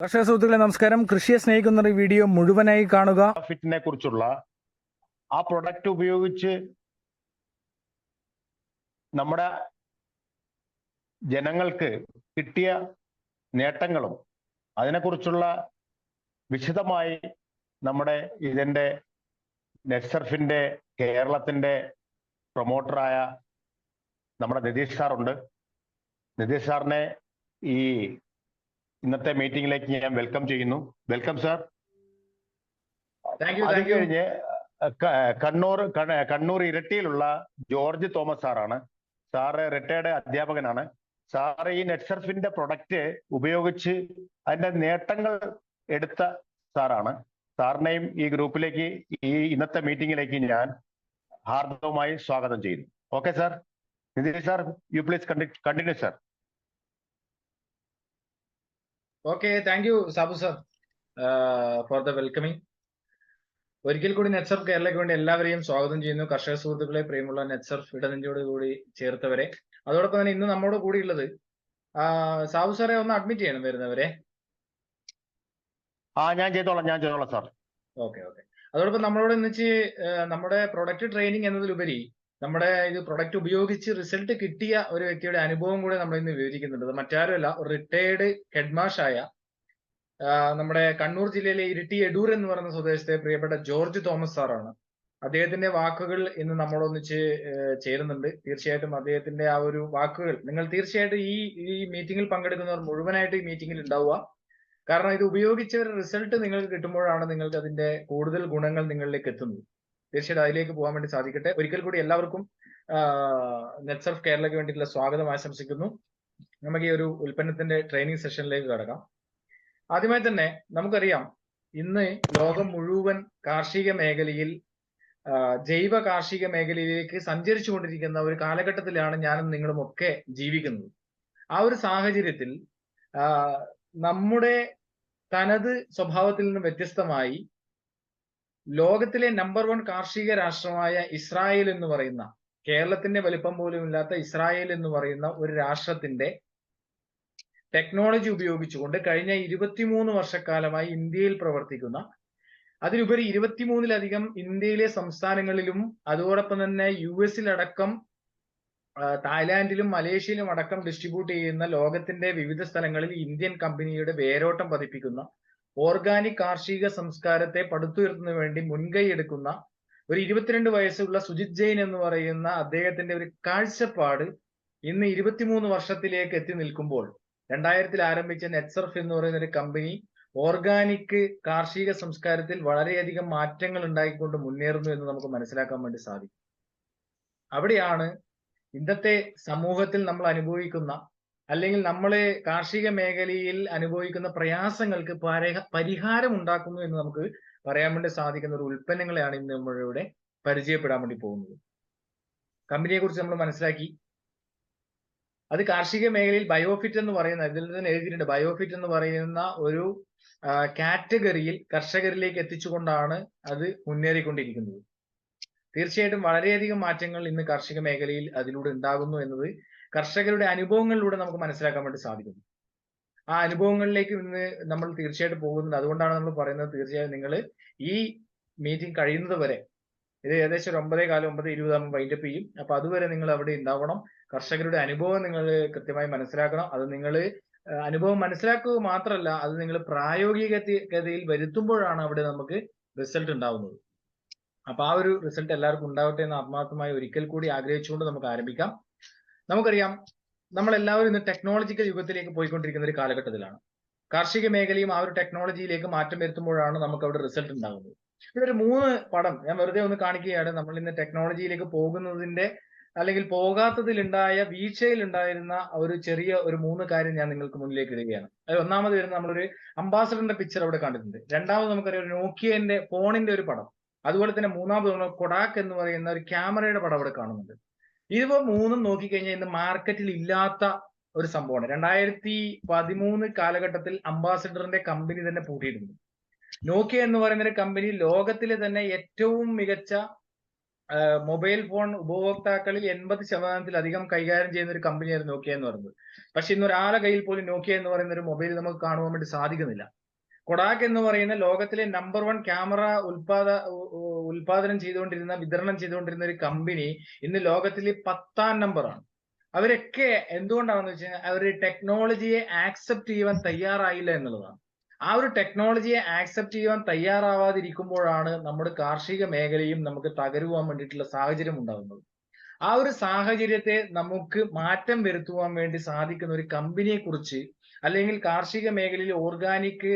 കർഷക സുഹൃത്തുക്കളെ നമസ്കാരം. കൃഷിയെ സ്നേഹിക്കുന്ന വീഡിയോ മുഴുവനായി കാണുക. ഫിറ്റിനെ കുറിച്ചുള്ള ആ പ്രൊഡക്റ്റ് ഉപയോഗിച്ച് നമ്മുടെ ജനങ്ങൾക്ക് കിട്ടിയ നേട്ടങ്ങളും അതിനെക്കുറിച്ചുള്ള വിശദമായി നമ്മുടെ ഇതിന്റെ നെറ്റ്സർഫിന്റെ കേരളത്തിന്റെ പ്രൊമോട്ടറായ നമ്മുടെ നിതീഷ് സാറുണ്ട്. നിതീഷ് സാറിനെ ഈ ഇന്നത്തെ മീറ്റിംഗിലേക്ക് ഞാൻ വെൽക്കം ചെയ്യുന്നു. Welcome sir. അത് കഴിഞ്ഞ് കണ്ണൂർ ഇരട്ടിയിലുള്ള ജോർജ് തോമസ് സാറാണ്. സാറ് റിട്ടയർഡ് അധ്യാപകനാണ്. സാറ് ഈ നെറ്റ്സർഫിന്റെ പ്രൊഡക്റ്റ് ഉപയോഗിച്ച് അതിന്റെ നേട്ടങ്ങൾ എടുത്ത സാറാണ്. സാറിനെയും ഈ ഗ്രൂപ്പിലേക്ക്, ഈ ഇന്നത്തെ മീറ്റിംഗിലേക്ക് ഞാൻ ഹാർദവമായി സ്വാഗതം ചെയ്യുന്നു. Okay sir. Nitish sir, you please continue sir. Okay, thank you Sabu sir for the welcoming. ഒരിക്കൽ കൂടി നെറ്റ്സർഫ് കേരളയ്ക്ക് വേണ്ടി എല്ലാവരെയും സ്വാഗതം ചെയ്യുന്നു. കർഷക സുഹൃത്തുക്കളെ, പ്രിയമുള്ള നെറ്റ്സർഫ് ഇടനെഞ്ചോട് കൂടി ചേർത്തവരെ, അതോടൊപ്പം തന്നെ ഇന്ന് നമ്മോട് കൂടി ഉള്ളത് സാബു സാറെ ഒന്ന് അഡ്മിറ്റ് ചെയ്യണം വരുന്നവരെ. ഞാൻ ചെയ്തോളാം സാർ. ഓക്കെ. അതോടൊപ്പം നമ്മളോട് ഒന്നിച്ച് നമ്മുടെ പ്രൊഡക്റ്റ് ട്രെയിനിങ് എന്നതിലുപരി നമ്മുടെ ഇത് പ്രൊഡക്റ്റ് ഉപയോഗിച്ച് റിസൾട്ട് കിട്ടിയ ഒരു വ്യക്തിയുടെ അനുഭവം കൂടെ നമ്മൾ ഇന്ന് വിവരിക്കുന്നുണ്ട്. മറ്റാരുമല്ല, ഒരു റിട്ടയർഡ് ഹെഡ്മാഷായ നമ്മുടെ കണ്ണൂർ ജില്ലയിലെ ഇരിട്ടി എടൂർ എന്ന് പറയുന്ന സ്വദേശത്തെ പ്രിയപ്പെട്ട ജോർജ് തോമസ് സാറാണ്. അദ്ദേഹത്തിന്റെ വാക്കുകൾ ഇന്ന് നമ്മളൊന്നിച്ച് ചേരുന്നുണ്ട്. തീർച്ചയായിട്ടും അദ്ദേഹത്തിന്റെ ആ ഒരു വാക്കുകൾ നിങ്ങൾ തീർച്ചയായിട്ടും ഈ മീറ്റിംഗിൽ പങ്കെടുക്കുന്നവർ മുഴുവനായിട്ട് ഈ മീറ്റിംഗിൽ ഉണ്ടാവുക. കാരണം ഇത് ഉപയോഗിച്ച ഒരു റിസൾട്ട് നിങ്ങൾക്ക് കിട്ടുമ്പോഴാണ് നിങ്ങൾക്ക് അതിന്റെ കൂടുതൽ ഗുണങ്ങൾ നിങ്ങളിലേക്ക് എത്തുന്നത്. തീർച്ചയായിട്ടും അതിലേക്ക് പോകാൻ വേണ്ടി സാധിക്കട്ടെ. ഒരിക്കൽ കൂടി എല്ലാവർക്കും നെറ്റ്സർഫ് കേരളയ്ക്ക് വേണ്ടിയിട്ടുള്ള സ്വാഗതം ആശംസിക്കുന്നു. നമുക്ക് ഈ ഒരു ഉൽപ്പന്നത്തിന്റെ ട്രെയിനിങ് സെഷനിലേക്ക് കടക്കാം. ആദ്യമായി തന്നെ നമുക്കറിയാം, ഇന്ന് ലോകം മുഴുവൻ കാർഷിക മേഖലയിൽ ജൈവ കാർഷിക മേഖലയിലേക്ക് സഞ്ചരിച്ചു കൊണ്ടിരിക്കുന്ന ഒരു കാലഘട്ടത്തിലാണ് ഞാനും നിങ്ങളും ഒക്കെ ജീവിക്കുന്നത്. ആ ഒരു സാഹചര്യത്തിൽ നമ്മുടെ തനത് സ്വഭാവത്തിൽ നിന്ന് വ്യത്യസ്തമായി ലോകത്തിലെ നമ്പർ 1 കാർഷിക രാഷ്ട്രമായ ഇസ്രായേൽ എന്ന് പറയുന്ന, കേരളത്തിന്റെ വലിപ്പം പോലും ഇല്ലാത്ത ഇസ്രായേൽ എന്ന് പറയുന്ന ഒരു രാഷ്ട്രത്തിന്റെ ടെക്നോളജി ഉപയോഗിച്ചുകൊണ്ട് കഴിഞ്ഞ 23 വർഷക്കാലമായി ഇന്ത്യയിൽ പ്രവർത്തിക്കുന്ന, അതിലുപരി 23-ലധികം ഇന്ത്യയിലെ സംസ്ഥാനങ്ങളിലും അതോടൊപ്പം തന്നെ US-ലടക്കം തായ്ലാന്റിലും മലേഷ്യയിലും അടക്കം ഡിസ്ട്രിബ്യൂട്ട് ചെയ്യുന്ന ലോകത്തിന്റെ വിവിധ സ്ഥലങ്ങളിൽ ഇന്ത്യൻ കമ്പനിയുടെ വേരോട്ടം പതിപ്പിക്കുന്ന, ഓർഗാനിക് കാർഷിക സംസ്കാരത്തെ പടുത്തുയർത്തുന്നതിന് വേണ്ടി മുൻകൈ എടുക്കുന്ന ഒരു 22 വയസ്സുള്ള സുജിത് ജെയിൻ എന്ന് പറയുന്ന അദ്ദേഹത്തിന്റെ ഒരു കാഴ്ചപ്പാട് ഇന്ന് 23 വർഷത്തിലേക്ക് എത്തി നിൽക്കുമ്പോൾ 2000-ൽ ആരംഭിച്ച നെറ്റ്സർഫ് എന്ന് പറയുന്ന ഒരു കമ്പനി ഓർഗാനിക് കാർഷിക സംസ്കാരത്തിൽ വളരെയധികം മാറ്റങ്ങൾ ഉണ്ടാക്കിക്കൊണ്ട് മുന്നേറുന്നു എന്ന് നമുക്ക് മനസ്സിലാക്കാൻ വേണ്ടി സാധിക്കും. അവിടെയാണ് ഇന്നത്തെ സമൂഹത്തിൽ നമ്മൾ അനുഭവിക്കുന്ന, അല്ലെങ്കിൽ നമ്മളെ കാർഷിക മേഖലയിൽ അനുഭവിക്കുന്ന പ്രയാസങ്ങൾക്ക് പരിഹാരം ഉണ്ടാക്കുന്നു എന്ന് നമുക്ക് പറയാൻ വേണ്ടി സാധിക്കുന്ന ഒരു ഉൽപ്പന്നങ്ങളെയാണ് ഇന്ന് നമ്മളിവിടെ പരിചയപ്പെടാൻ വേണ്ടി പോകുന്നത്. കമ്പനിയെ കുറിച്ച് നമ്മൾ മനസ്സിലാക്കി. അത് കാർഷിക മേഖലയിൽ ബയോഫിറ്റ് എന്ന് പറയുന്ന, ഇതിൽ തന്നെ എഴുതിയിട്ടുണ്ട്, ബയോഫിറ്റ് എന്ന് പറയുന്ന ഒരു കാറ്റഗറിയിൽ കർഷകരിലേക്ക് എത്തിച്ചുകൊണ്ടാണ് അത് മുന്നേറിക്കൊണ്ടിരിക്കുന്നത്. തീർച്ചയായിട്ടും വളരെയധികം മാറ്റങ്ങൾ ഇന്ന് കാർഷിക മേഖലയിൽ അതിലൂടെ ഉണ്ടാകുന്നു എന്നത് കർഷകരുടെ അനുഭവങ്ങളിലൂടെ നമുക്ക് മനസ്സിലാക്കാൻ വേണ്ടി സാധിക്കുന്നു. ആ അനുഭവങ്ങളിലേക്ക് ഇന്ന് നമ്മൾ തീർച്ചയായിട്ടും പോകുന്നുണ്ട്. അതുകൊണ്ടാണ് നമ്മൾ പറയുന്നത്, തീർച്ചയായും നിങ്ങൾ ഈ മീറ്റിംഗ് കഴിയുന്നത് വരെ, ഇത് ഏകദേശം ഒരു 9:15, 9:20 വൈൻഡപ്പ് ചെയ്യും. അപ്പൊ അതുവരെ നിങ്ങൾ അവിടെ ഉണ്ടാവണം. കർഷകരുടെ അനുഭവം നിങ്ങൾ കൃത്യമായി മനസ്സിലാക്കണം. അത് നിങ്ങൾ അനുഭവം മനസ്സിലാക്കുക മാത്രമല്ല, അത് നിങ്ങൾ പ്രായോഗികതയിൽ വരുത്തുമ്പോഴാണ് അവിടെ നമുക്ക് റിസൾട്ട് ഉണ്ടാവുന്നത്. അപ്പൊ ആ ഒരു റിസൾട്ട് എല്ലാവർക്കും ഉണ്ടാവട്ടെ എന്ന് ആത്മാർത്ഥമായി ഒരിക്കൽ കൂടി ആഗ്രഹിച്ചുകൊണ്ട് നമുക്ക് ആരംഭിക്കാം. നമുക്കറിയാം, നമ്മളെല്ലാവരും ഇന്ന് ടെക്നോളജിക്കൽ യുഗത്തിലേക്ക് പോയിക്കൊണ്ടിരിക്കുന്ന ഒരു കാലഘട്ടത്തിലാണ്. കാർഷിക മേഖലയും ആ ഒരു ടെക്നോളജിയിലേക്ക് മാറ്റം വരുത്തുമ്പോഴാണ് നമുക്ക് അവിടെ റിസൾട്ട് ഉണ്ടാകുന്നത്. ഇവിടെ ഒരു 3 പടം ഞാൻ വെറുതെ ഒന്ന് കാണിക്കുകയാണ്. നമ്മൾ ഇന്ന് ടെക്നോളജിയിലേക്ക് പോകുന്നതിന്റെ, അല്ലെങ്കിൽ പോകാത്തതിൽ ഉണ്ടായ, വീഴ്ചയിൽ ഉണ്ടായിരുന്ന ഒരു ചെറിയ ഒരു 3 കാര്യം ഞാൻ നിങ്ങൾക്ക് മുന്നിലേക്ക് ഇടുകയാണ്. അത് ഒന്നാമത് വരുന്ന, നമ്മളൊരു അംബാസഡറിന്റെ പിക്ചർ അവിടെ കണ്ടിട്ടുണ്ട്. രണ്ടാമത് നമുക്കറിയാം ഒരു നോക്കിയന്റെ ഫോണിന്റെ ഒരു പടം. അതുപോലെ തന്നെ മൂന്നാമത് കൊഡാക്ക് എന്ന് പറയുന്ന ഒരു ക്യാമറയുടെ പടം അവിടെ കാണുന്നുണ്ട്. ഇവ 3 നോക്കിക്കഴിഞ്ഞാൽ ഇന്ന് മാർക്കറ്റിൽ ഇല്ലാത്ത ഒരു സംഭവമാണ്. 2013 കാലഘട്ടത്തിൽ അംബാസഡറിന്റെ കമ്പനി തന്നെ പൂട്ടിയിട്ടുണ്ട്. നോക്കിയ എന്ന് പറയുന്ന ഒരു കമ്പനി ലോകത്തിലെ തന്നെ ഏറ്റവും മികച്ച മൊബൈൽ ഫോൺ ഉപഭോക്താക്കളിൽ 80% കൈകാര്യം ചെയ്യുന്ന ഒരു കമ്പനിയായിരുന്നു നോക്കിയ എന്ന് പറയുന്നത്. പക്ഷെ ഇന്ന് ഒരാളെ കയ്യിൽ പോലും നോക്കിയ എന്ന് പറയുന്ന ഒരു മൊബൈൽ നമുക്ക് കാണുവാൻ വേണ്ടി സാധിക്കുന്നില്ല. കൊഡാക് എന്ന് പറയുന്ന ലോകത്തിലെ നമ്പർ 1 ക്യാമറ ഉൽപാദനം ചെയ്തുകൊണ്ടിരുന്ന, വിതരണം ചെയ്തുകൊണ്ടിരുന്ന ഒരു കമ്പനി ഇന്ന് ലോകത്തിലെ 10ാം നമ്പറാണ്. അവരൊക്കെ എന്തുകൊണ്ടാണെന്ന് വെച്ച് കഴിഞ്ഞാൽ അവർ ടെക്നോളജിയെ ആക്സെപ്റ്റ് ചെയ്യുവാൻ തയ്യാറായില്ല എന്നുള്ളതാണ്. ആ ഒരു ടെക്നോളജിയെ ആക്സെപ്റ്റ് ചെയ്യുവാൻ തയ്യാറാവാതിരിക്കുമ്പോഴാണ് നമ്മുടെ കാർഷിക മേഖലയും നമുക്ക് തകരുവാൻ വേണ്ടിയിട്ടുള്ള സാഹചര്യം ഉണ്ടാകുന്നത്. ആ ഒരു സാഹചര്യത്തെ നമുക്ക് മാറ്റം വരുത്തുവാൻ വേണ്ടി സാധിക്കുന്ന ഒരു കമ്പനിയെ കുറിച്ച്, അല്ലെങ്കിൽ കാർഷിക മേഖലയിൽ ഓർഗാനിക്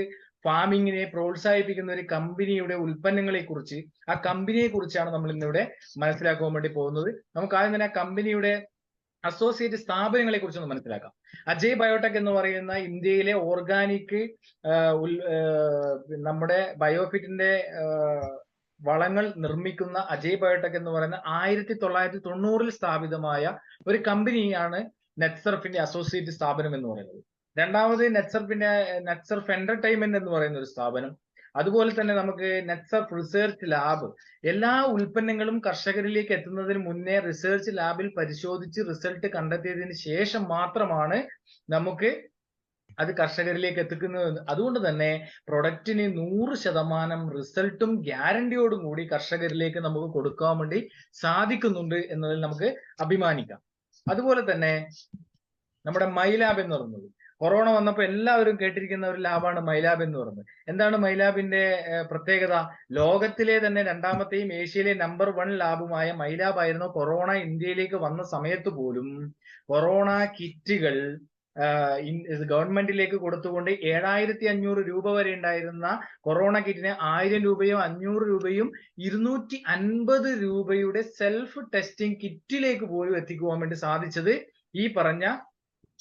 ഫാമിങ്ങിനെ പ്രോത്സാഹിപ്പിക്കുന്ന ഒരു കമ്പനിയുടെ ഉൽപ്പന്നങ്ങളെ കുറിച്ച്, ആ കമ്പനിയെ കുറിച്ചാണ് നമ്മൾ ഇന്നിവിടെ മനസ്സിലാക്കുവാൻ വേണ്ടി പോകുന്നത്. നമുക്ക് ആദ്യം തന്നെ ആ കമ്പനിയുടെ അസോസിയേറ്റ് സ്ഥാപനങ്ങളെ കുറിച്ചൊന്ന് മനസ്സിലാക്കാം. അജയ് ബയോടെക് എന്ന് പറയുന്ന ഇന്ത്യയിലെ ഓർഗാനിക് നമ്മുടെ ബയോഫിറ്റിന്റെ വളങ്ങൾ നിർമ്മിക്കുന്ന അജയ് ബയോടെക് എന്ന് പറയുന്ന 1990 സ്ഥാപിതമായ ഒരു കമ്പനിയാണ് നെറ്റ്സർഫിന്റെ അസോസിയേറ്റ് സ്ഥാപനം എന്ന് പറയുന്നത്. രണ്ടാമത് നെറ്റ്സർഫ് എന്റർടൈൻമെന്റ് എന്ന് പറയുന്ന ഒരു സ്ഥാപനം. അതുപോലെ തന്നെ നമുക്ക് നെറ്റ്സർഫ് റിസർച്ച് ലാബ്. എല്ലാ ഉൽപ്പന്നങ്ങളും കർഷകരിലേക്ക് എത്തുന്നതിന് മുന്നേ റിസർച്ച് ലാബിൽ പരിശോധിച്ച് റിസൾട്ട് കണ്ടെത്തിയതിന് ശേഷം മാത്രമാണ് നമുക്ക് അത് കർഷകരിലേക്ക് എത്തിക്കുന്നത്. അതുകൊണ്ട് തന്നെ പ്രൊഡക്റ്റിന് 100% റിസൾട്ടും ഗ്യാരണ്ടിയോടും കൂടി കർഷകരിലേക്ക് നമുക്ക് കൊടുക്കാൻ വേണ്ടി സാധിക്കുന്നുണ്ട് എന്നതിൽ നമുക്ക് അഭിമാനിക്കാം. അതുപോലെ തന്നെ നമ്മുടെ മൈലാബ് എന്ന് പറയുന്നത്, കൊറോണ വന്നപ്പോൾ എല്ലാവരും കേട്ടിരിക്കുന്ന ഒരു ലാബാണ് മൈലാബ് എന്ന് പറയുന്നത്. എന്താണ് മൈലാബിന്റെ പ്രത്യേകത? ലോകത്തിലെ തന്നെ 2ാമത്തെയും ഏഷ്യയിലെ നമ്പർ 1 ലാബുമായ മൈലാബ് ആയിരുന്നു കൊറോണ ഇന്ത്യയിലേക്ക് വന്ന സമയത്ത് പോലും കൊറോണ കിറ്റുകൾ ഗവൺമെന്റിലേക്ക് കൊടുത്തുകൊണ്ട് 7500 രൂപ വരെ ഉണ്ടായിരുന്ന കൊറോണ കിറ്റിന് 1000 രൂപയും 500 രൂപയും 250 രൂപയുടെ സെൽഫ് ടെസ്റ്റിംഗ് കിറ്റിലേക്ക് പോലും എത്തിക്കുവാൻ വേണ്ടി സാധിച്ചത് ഈ പറഞ്ഞ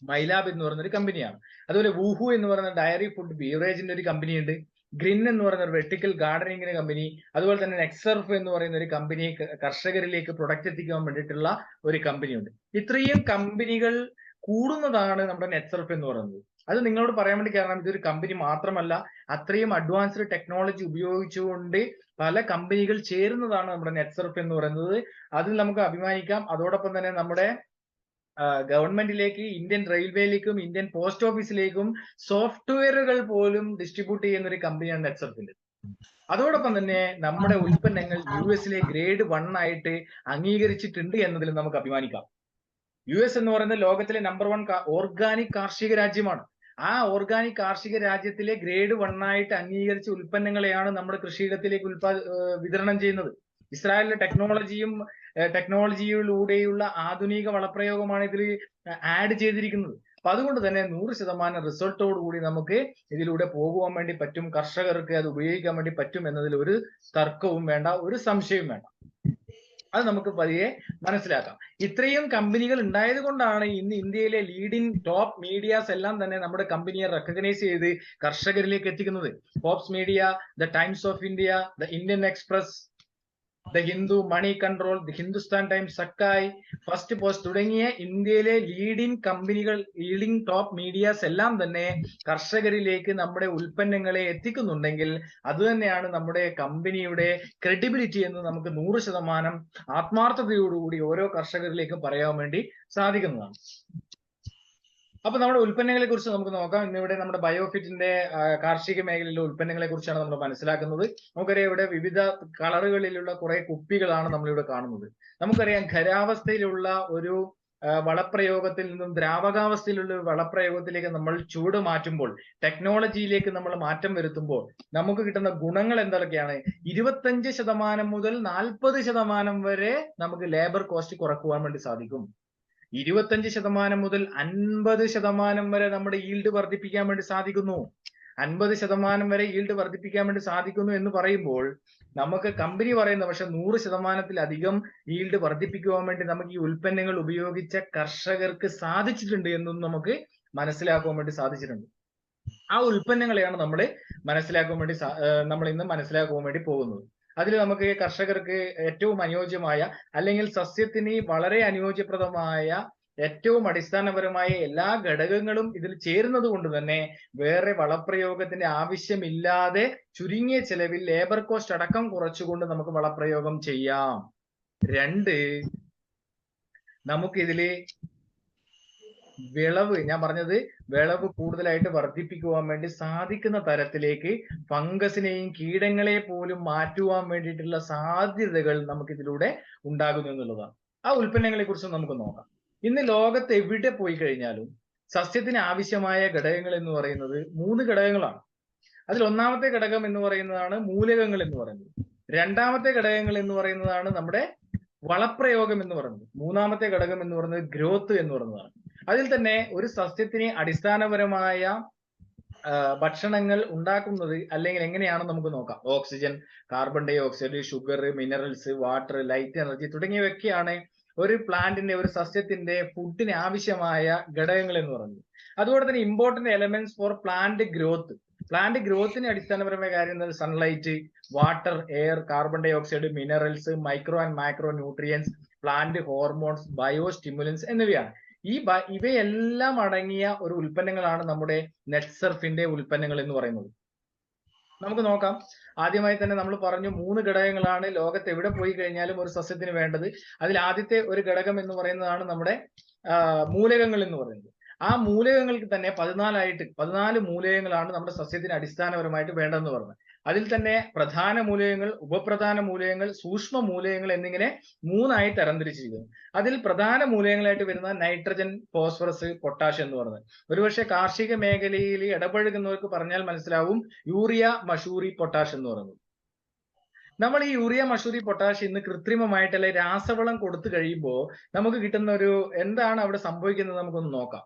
മൈലാബ് എന്ന് പറയുന്ന ഒരു കമ്പനിയാണ്. അതുപോലെ വൂഹു എന്ന് പറയുന്ന ഡയറി ഫുഡ് ബീവറേജിന്റെ ഒരു കമ്പനിയുണ്ട്. ഗ്രിൻ എന്ന് പറയുന്ന ഒരു വെർട്ടിക്കൽ ഗാർഡനിങ്ങിന്റെ കമ്പനി. അതുപോലെ തന്നെ നെറ്റ്സർഫ് എന്ന് പറയുന്ന ഒരു കമ്പനി കർഷകരിലേക്ക് പ്രൊഡക്റ്റ് എത്തിക്കാൻ വേണ്ടിയിട്ടുള്ള ഒരു കമ്പനിയുണ്ട്. ഇത്രയും കമ്പനികൾ കൂടുന്നതാണ് നമ്മുടെ നെറ്റ്സർഫ് എന്ന് പറയുന്നത്. അത് നിങ്ങളോട് പറയാൻ വേണ്ടി കാരണം ഇതൊരു കമ്പനി മാത്രമല്ല, അത്രയും അഡ്വാൻസ്ഡ് ടെക്നോളജി ഉപയോഗിച്ചുകൊണ്ട് പല കമ്പനികൾ ചേരുന്നതാണ് നമ്മുടെ നെറ്റ്സർഫ് എന്ന് പറയുന്നത്. അതിൽ നമുക്ക് അഭിമാനിക്കാം. അതോടൊപ്പം തന്നെ നമ്മുടെ ഗവൺമെന്റിലേക്ക്, ഇന്ത്യൻ റെയിൽവേയിലേക്കും ഇന്ത്യൻ പോസ്റ്റ് ഓഫീസിലേക്കും സോഫ്റ്റ്വെയറുകൾ പോലും ഡിസ്ട്രിബ്യൂട്ട് ചെയ്യുന്ന ഒരു കമ്പനിയാണ് നെറ്റ്സർഫിന്റെ. അതോടൊപ്പം തന്നെ നമ്മുടെ ഉൽപ്പന്നങ്ങൾ US ഗ്രേഡ് 1 ആയിട്ട് അംഗീകരിച്ചിട്ടുണ്ട് എന്നതിൽ നമുക്ക് അഭിമാനിക്കാം. US എന്ന് പറയുന്നത് ലോകത്തിലെ നമ്പർ 1 ഓർഗാനിക് കാർഷിക രാജ്യമാണ്. ആ ഓർഗാനിക് കാർഷിക രാജ്യത്തിലെ ഗ്രേഡ് 1 ആയിട്ട് അംഗീകരിച്ച ഉൽപ്പന്നങ്ങളെയാണ് നമ്മുടെ കൃഷിയിടത്തിലേക്ക് വിതരണം ചെയ്യുന്നത്. ഇസ്രായേലിലെ ടെക്നോളജിയിലൂടെയുള്ള ആധുനിക വളപ്രയോഗമാണ് ഇതിൽ ആഡ് ചെയ്തിരിക്കുന്നത്. അപ്പൊ അതുകൊണ്ട് തന്നെ 100% റിസൾട്ടോട് കൂടി നമുക്ക് ഇതിലൂടെ പോകുവാൻ വേണ്ടി പറ്റും, കർഷകർക്ക് അത് ഉപയോഗിക്കാൻ വേണ്ടി പറ്റും എന്നതിൽ ഒരു തർക്കവും വേണ്ട, ഒരു സംശയവും വേണ്ട. അത് നമുക്ക് പതിയെ മനസ്സിലാക്കാം. ഇത്രയും കമ്പനികൾ ഉണ്ടായത് കൊണ്ടാണ് ഇന്ന് ഇന്ത്യയിലെ ലീഡിംഗ് ടോപ്പ് മീഡിയാസ് എല്ലാം തന്നെ നമ്മുടെ കമ്പനിയെ റെക്കഗ്നൈസ് ചെയ്ത് കർഷകരിലേക്ക് എത്തിക്കുന്നത്. Forbes media, the Times of India, the Indian Express, the Hindu, Moneycontrol, the Hindustan Times, സക്കായ്, ഫസ്റ്റ് പോസ്റ്റ് തുടങ്ങിയ ഇന്ത്യയിലെ ലീഡിംഗ് ടോപ്പ് മീഡിയാസ് എല്ലാം തന്നെ കർഷകരിലേക്ക് നമ്മുടെ ഉൽപ്പന്നങ്ങളെ എത്തിക്കുന്നുണ്ടെങ്കിൽ അത് തന്നെയാണ് നമ്മുടെ കമ്പനിയുടെ ക്രെഡിബിലിറ്റി എന്ന് നമുക്ക് 100% ആത്മാർത്ഥതയോടുകൂടി ഓരോ കർഷകരിലേക്കും പറയാൻ വേണ്ടി സാധിക്കുന്നതാണ്. അപ്പൊ നമ്മുടെ ഉൽപ്പന്നങ്ങളെ കുറിച്ച് നമുക്ക് നോക്കാം. ഇന്നിവിടെ നമ്മുടെ ബയോഫിറ്റിന്റെ കാർഷിക മേഖലയിലെ ഉൽപ്പന്നങ്ങളെ കുറിച്ചാണ് നമ്മൾ മനസ്സിലാക്കുന്നത്. നമുക്കറിയാം ഇവിടെ വിവിധ കളറുകളിലുള്ള കുറെ കുപ്പികളാണ് നമ്മളിവിടെ കാണുന്നത്. നമുക്കറിയാം ഖരാവസ്ഥയിലുള്ള ഒരു വളപ്രയോഗത്തിൽ നിന്നും ദ്രാവകാവസ്ഥയിലുള്ള വളപ്രയോഗത്തിലേക്ക് നമ്മൾ ചൂട് മാറ്റുമ്പോൾ, ടെക്നോളജിയിലേക്ക് നമ്മൾ മാറ്റം വരുത്തുമ്പോൾ നമുക്ക് കിട്ടുന്ന ഗുണങ്ങൾ എന്തൊക്കെയാണ്? 25% മുതൽ 40% വരെ നമുക്ക് ലേബർ കോസ്റ്റ് കുറക്കുവാൻ വേണ്ടി സാധിക്കും. 25% മുതൽ 50% വരെ നമ്മുടെ ഈൽഡ് വർദ്ധിപ്പിക്കാൻ വേണ്ടി സാധിക്കുന്നു. 50% വരെ ഈൽഡ് വർദ്ധിപ്പിക്കാൻ വേണ്ടി സാധിക്കുന്നു എന്ന് പറയുമ്പോൾ നമുക്ക് കമ്പനി പറയുന്ന പക്ഷെ 100%-ലധികം ഈൽഡ് വർദ്ധിപ്പിക്കുവാൻ വേണ്ടി നമുക്ക് ഈ ഉൽപ്പന്നങ്ങൾ ഉപയോഗിച്ച കർഷകർക്ക് സാധിച്ചിട്ടുണ്ട് എന്നും നമുക്ക് മനസ്സിലാക്കുവാൻ വേണ്ടി സാധിച്ചിട്ടുണ്ട്. ആ ഉൽപ്പന്നങ്ങളെയാണ് നമ്മൾ ഇന്ന് മനസ്സിലാക്കുവാൻ വേണ്ടി പോകുന്നത്. അതിൽ നമുക്ക് കർഷകർക്ക് ഏറ്റവും അനുയോജ്യമായ, അല്ലെങ്കിൽ സസ്യത്തിന് വളരെ അനുയോജ്യപ്രദമായ, ഏറ്റവും അടിസ്ഥാനപരമായ എല്ലാ ഘടകങ്ങളും ഇതിൽ ചേരുന്നത് കൊണ്ട് തന്നെ വേറെ വളപ്രയോഗത്തിന്റെ ആവശ്യമില്ലാതെ ചുരുങ്ങിയ ചെലവിൽ ലേബർ കോസ്റ്റ് അടക്കം കുറച്ചുകൊണ്ട് നമുക്ക് വളപ്രയോഗം ചെയ്യാം. രണ്ട്, നമുക്കിതില് വിളവ്, ഞാൻ പറഞ്ഞത് വിളവ് കൂടുതലായിട്ട് വർദ്ധിപ്പിക്കുവാൻ വേണ്ടി സാധിക്കുന്ന തരത്തിലേക്ക് ഫംഗസിനെയും കീടങ്ങളെ പോലും മാറ്റുവാൻ വേണ്ടിയിട്ടുള്ള സാധ്യതകൾ നമുക്ക് ഇതിലൂടെ ഉണ്ടാകുന്നു എന്നുള്ളതാണ്. ആ ഉൽപ്പന്നങ്ങളെ കുറിച്ച് നമുക്ക് നോക്കാം. ഇന്ന് ലോകത്ത് എവിടെ പോയി കഴിഞ്ഞാലും സസ്യത്തിന് ആവശ്യമായ ഘടകങ്ങൾ എന്ന് പറയുന്നത് 3 ഘടകങ്ങളാണ്. അതിൽ ഒന്നാമത്തെ ഘടകം എന്ന് പറയുന്നതാണ് മൂലകങ്ങൾ എന്ന് പറയുന്നത്. രണ്ടാമത്തെ ഘടകങ്ങൾ എന്ന് പറയുന്നതാണ് നമ്മുടെ വളപ്രയോഗം എന്ന് പറയുന്നത്. മൂന്നാമത്തെ ഘടകം എന്ന് പറയുന്നത് ഗ്രോത്ത് എന്ന് പറയുന്നതാണ്. അതിൽ തന്നെ ഒരു സസ്യത്തിന് അടിസ്ഥാനപരമായ ഭക്ഷണങ്ങൾ ഉണ്ടാക്കുന്നത് അല്ലെങ്കിൽ എങ്ങനെയാണെന്ന് നമുക്ക് നോക്കാം. Oxygen, carbon dioxide, sugar, minerals, water, light energy തുടങ്ങിയവയൊക്കെയാണ് ഒരു പ്ലാന്റിന്റെ, ഒരു സസ്യത്തിന്റെ ഫുഡിന് ആവശ്യമായ ഘടകങ്ങൾ എന്ന് പറയുന്നത്. അതുപോലെ തന്നെ important elements for plant growth. Plant ഗ്രോത്തിന് അടിസ്ഥാനപരമായ കാര്യം sunlight, water, air, carbon dioxide, minerals, micro and macro nutrients, plant hormones, biostimulants എന്നിവയാണ്. ഇവയെല്ലാം അടങ്ങിയ ഒരു ഉൽപ്പന്നങ്ങളാണ് നമ്മുടെ നെറ്റ്സർഫിന്റെ ഉൽപ്പന്നങ്ങൾ എന്ന് പറയുന്നത്. നമുക്ക് നോക്കാം. ആദ്യമായി തന്നെ നമ്മൾ പറഞ്ഞു 3 ഘടകങ്ങളാണ് ലോകത്ത് എവിടെ പോയി കഴിഞ്ഞാലും ഒരു സസ്യത്തിന് വേണ്ടത്. അതിൽ ആദ്യത്തെ ഒരു ഘടകം എന്ന് പറയുന്നതാണ് നമ്മുടെ മൂലകങ്ങൾ എന്ന് പറയുന്നത്. ആ മൂലകങ്ങൾക്ക് തന്നെ 14 മൂലകങ്ങളാണ് നമ്മുടെ സസ്യത്തിന് അടിസ്ഥാനപരമായിട്ട് വേണ്ടതെന്ന് പറഞ്ഞത്. അതിൽ തന്നെ പ്രധാന മൂലകങ്ങൾ, ഉപപ്രധാന മൂലകങ്ങൾ, സൂക്ഷ്മ മൂലകങ്ങൾ എന്നിങ്ങനെ 3ആയി തരംതിരിച്ചിരിക്കുന്നു. അതിൽ പ്രധാന മൂലകങ്ങളായിട്ട് വരുന്ന നൈട്രജൻ, ഫോസ്ഫറസ്, പൊട്ടാഷ് എന്ന് പറയുന്നത്. ഒരുപക്ഷെ കാർഷിക മേഖലയിൽ ഇടപഴകുന്നവർക്ക് പറഞ്ഞാൽ മനസ്സിലാവും യൂറിയ, മഷൂറി, പൊട്ടാഷ് എന്ന് പറയുന്നത്. നമ്മൾ ഈ യൂറിയ, മഷൂറി, പൊട്ടാഷ് ഇന്ന് കൃത്രിമമായിട്ടുള്ള രാസവളം കൊടുത്തു കഴിയുമ്പോൾ നമുക്ക് കിട്ടുന്ന എന്താണ് അവിടെ സംഭവിക്കുന്നത് നമുക്കൊന്ന് നോക്കാം.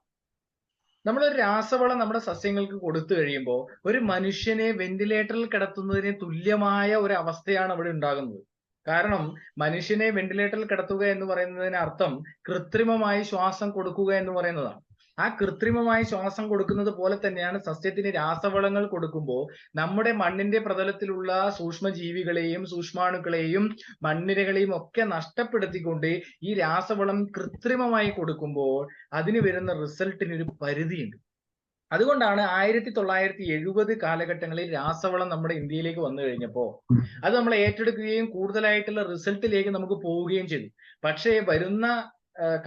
നമ്മളൊരു രാസവളം നമ്മുടെ സസ്യങ്ങൾക്ക് കൊടുത്തു കഴിയുമ്പോൾ ഒരു മനുഷ്യനെ വെന്റിലേറ്ററിൽ കിടത്തുന്നതിന് തുല്യമായ ഒരു അവസ്ഥയാണ് അവിടെ ഉണ്ടാകുന്നത്. കാരണം മനുഷ്യനെ വെന്റിലേറ്ററിൽ കിടത്തുക എന്ന് പറയുന്നതിന് അർത്ഥം കൃത്രിമമായി ശ്വാസം കൊടുക്കുക എന്ന് പറയുന്നതാണ്. ആ കൃത്രിമമായി ശ്വാസം കൊടുക്കുന്നത് പോലെ തന്നെയാണ് സസ്യത്തിന് രാസവളങ്ങൾ കൊടുക്കുമ്പോൾ നമ്മുടെ മണ്ണിന്റെ പ്രതലത്തിലുള്ള സൂക്ഷ്മജീവികളെയും സൂക്ഷ്മാണുക്കളെയും മണ്ണിരകളെയും ഒക്കെ നഷ്ടപ്പെടുത്തിക്കൊണ്ട് ഈ രാസവളം കൃത്രിമമായി കൊടുക്കുമ്പോൾ അതിന് വരുന്ന റിസൾട്ടിനൊരു പരിധിയുണ്ട്. അതുകൊണ്ടാണ് 1970 കാലഘട്ടങ്ങളിൽ രാസവളം നമ്മുടെ ഇന്ത്യയിലേക്ക് വന്നു കഴിഞ്ഞപ്പോൾ അത് നമ്മൾ ഏറ്റെടുക്കുകയും കൂടുതലായിട്ടുള്ള റിസൾട്ടിലേക്ക് നമുക്ക് പോവുകയും ചെയ്തു. പക്ഷേ വരുന്ന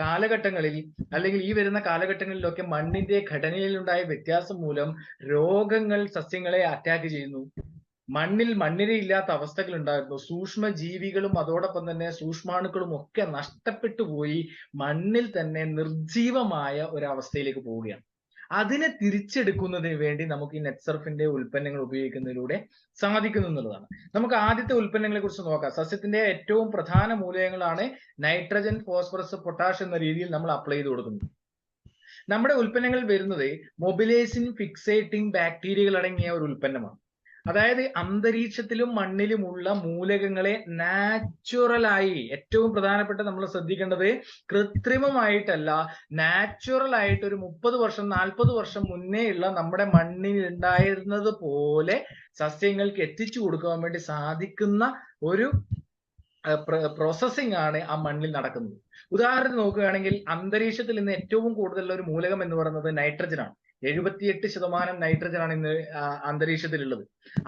കാലഘട്ടങ്ങളിൽ അല്ലെങ്കിൽ ഈ വരുന്ന കാലഘട്ടങ്ങളിലൊക്കെ മണ്ണിന്റെ ഘടനയിലുണ്ടായ വ്യത്യാസം മൂലം രോഗങ്ങൾ സസ്യങ്ങളെ അറ്റാക്ക് ചെയ്യുന്നു. മണ്ണിരയില്ലാത്ത അവസ്ഥകൾ ഉണ്ടായിരുന്നു. സൂക്ഷ്മ ജീവികളും അതോടൊപ്പം തന്നെ സൂക്ഷ്മാണുക്കളും ഒക്കെ നഷ്ടപ്പെട്ടു പോയി മണ്ണിൽ തന്നെ നിർജീവമായ ഒരവസ്ഥയിലേക്ക് പോവുകയാണ്. അതിനെ തിരിച്ചെടുക്കുന്നതിന് വേണ്ടി നമുക്ക് ഈ നെറ്റ്സർഫിന്റെ ഉൽപ്പന്നങ്ങൾ ഉപയോഗിക്കുന്നതിലൂടെ സാധിക്കുന്നു എന്നുള്ളതാണ്. നമുക്ക് ആദ്യത്തെ ഉൽപ്പന്നങ്ങളെ കുറിച്ച് നോക്കാം. സസ്യത്തിന്റെ ഏറ്റവും പ്രധാന മൂലകങ്ങളാണ് നൈട്രജൻ, ഫോസ്ഫറസ്, പൊട്ടാഷ് എന്ന രീതിയിൽ നമ്മൾ അപ്ലൈ ചെയ്ത് കൊടുക്കുന്നത്. നമ്മുടെ ഉൽപ്പന്നങ്ങൾ വരുന്നത് മൊബിലൈസിങ് ഫിക്സേറ്റിംഗ് ബാക്ടീരിയകൾ അടങ്ങിയ ഒരു ഉൽപ്പന്നമാണ്. അതായത് അന്തരീക്ഷത്തിലും മണ്ണിലുമുള്ള മൂലകങ്ങളെ നാച്ചുറലായി, ഏറ്റവും പ്രധാനപ്പെട്ട നമ്മൾ ശ്രദ്ധിക്കേണ്ടത് കൃത്രിമമായിട്ടല്ല, നാച്ചുറൽ ആയിട്ട് ഒരു 30 വർഷം 40 വർഷം മുന്നേ ഉള്ള നമ്മുടെ മണ്ണിൽ ഉണ്ടായിരുന്നത് പോലെ സസ്യങ്ങൾക്ക് എത്തിച്ചു കൊടുക്കാൻ വേണ്ടി സാധിക്കുന്ന ഒരു പ്രോസസ്സിംഗ് ആണ് ആ മണ്ണിൽ നടക്കുന്നത്. ഉദാഹരണത്തിന് നോക്കുകയാണെങ്കിൽ അന്തരീക്ഷത്തിൽ ഇന്ന് ഏറ്റവും കൂടുതലുള്ള ഒരു മൂലകം എന്ന് പറയുന്നത് നൈട്രജൻ ആണ്. 78% നൈട്രജൻ ആണ് ഇന്ന് അന്തരീക്ഷത്തിലുള്ളത്.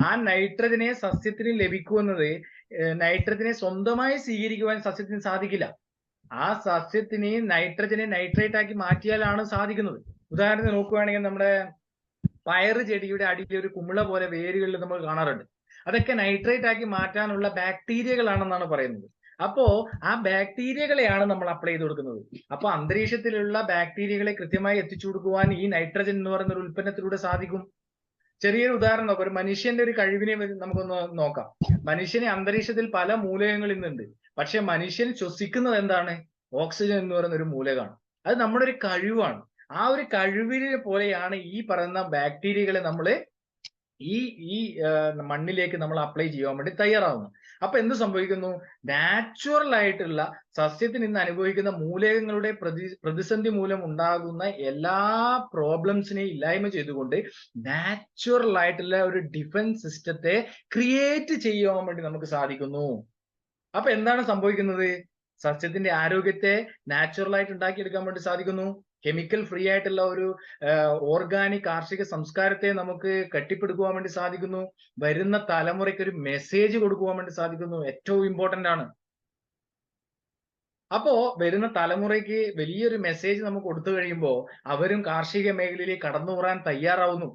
ആ നൈട്രജനെ സസ്യത്തിന് ലഭിക്കുന്നത് നൈട്രജനെ സ്വന്തമായി സ്വീകരിക്കുവാൻ സസ്യത്തിന് സാധിക്കില്ല. ആ സസ്യത്തിന് നൈട്രജനെ നൈട്രേറ്റ് ആക്കി മാറ്റിയാലാണ് സാധിക്കുന്നത്. ഉദാഹരണത്തിന് നോക്കുകയാണെങ്കിൽ നമ്മുടെ പയറ് ചെടിയുടെ അടിയിൽ ഒരു കുമിള പോലെ വേരുകളിൽ നമ്മൾ കാണാറുണ്ട്. അതൊക്കെ നൈട്രേറ്റ് ആക്കി മാറ്റാനുള്ള ബാക്ടീരിയകളാണെന്നാണ് പറയുന്നത്. അപ്പോ ആ ബാക്ടീരിയകളെയാണ് നമ്മൾ അപ്ലൈ ചെയ്ത് കൊടുക്കുന്നത്. അപ്പൊ അന്തരീക്ഷത്തിലുള്ള ബാക്ടീരിയകളെ കൃത്യമായി എത്തിച്ചു കൊടുക്കുവാൻ ഈ നൈട്രജൻ എന്ന് പറയുന്ന ഒരു ഉൽപ്പന്നത്തിലൂടെ സാധിക്കും. ചെറിയൊരു ഉദാഹരണം നോക്കാം. ഒരു മനുഷ്യന്റെ ഒരു കഴിവിനെ നമുക്കൊന്ന് നോക്കാം. മനുഷ്യന് അന്തരീക്ഷത്തിൽ പല മൂലകങ്ങൾ ഇന്നുണ്ട്. പക്ഷെ മനുഷ്യൻ ശ്വസിക്കുന്നത് എന്താണ്? ഓക്സിജൻ എന്ന് പറയുന്ന ഒരു മൂലകമാണ്. അത് നമ്മുടെ ഒരു കഴിവാണ്. ആ ഒരു കഴിവിനെ പോലെയാണ് ഈ പറയുന്ന ബാക്ടീരിയകളെ നമ്മൾ ഈ മണ്ണിലേക്ക് നമ്മൾ അപ്ലൈ ചെയ്യാൻ വേണ്ടി തയ്യാറാവുന്നു. അപ്പൊ എന്ത് സംഭവിക്കുന്നു? നാച്ചുറൽ ആയിട്ടുള്ള സസ്യത്തിന് ഇന്ന് അനുഭവിക്കുന്ന മൂലകങ്ങളുടെ പ്രതിസന്ധി മൂലം ഉണ്ടാകുന്ന എല്ലാ പ്രോബ്ലംസിനെയും ഇല്ലായ്മ ചെയ്തുകൊണ്ട് നാച്ചുറൽ ആയിട്ടുള്ള ഒരു ഡിഫൻസ് സിസ്റ്റത്തെ ക്രിയേറ്റ് ചെയ്യാൻ വേണ്ടി നമുക്ക് സാധിക്കുന്നു. അപ്പൊ എന്താണ് സംഭവിക്കുന്നത്? സസ്യത്തിന്റെ ആരോഗ്യത്തെ നാച്ചുറൽ ആയിട്ട് ഉണ്ടാക്കിയെടുക്കാൻ വേണ്ടി സാധിക്കുന്നു. കെമിക്കൽ ഫ്രീ ആയിട്ടുള്ള ഒരു ഓർഗാനിക് കാർഷിക സംസ്കാരത്തെ നമുക്ക് കെട്ടിപ്പടുക്കുവാൻ വേണ്ടി സാധിക്കുന്നു. വരുന്ന തലമുറയ്ക്ക് ഒരു മെസ്സേജ് കൊടുക്കുവാൻ വേണ്ടി സാധിക്കുന്നു. ഏറ്റവും ഇമ്പോർട്ടന്റ് ആണ്. അപ്പോ വരുന്ന തലമുറയ്ക്ക് വലിയൊരു മെസ്സേജ് നമുക്ക് കൊടുത്തു കഴിയുമ്പോൾ അവരും കാർഷിക മേഖലയിലേക്ക് കടന്നു വരാൻ തയ്യാറാവുന്നു.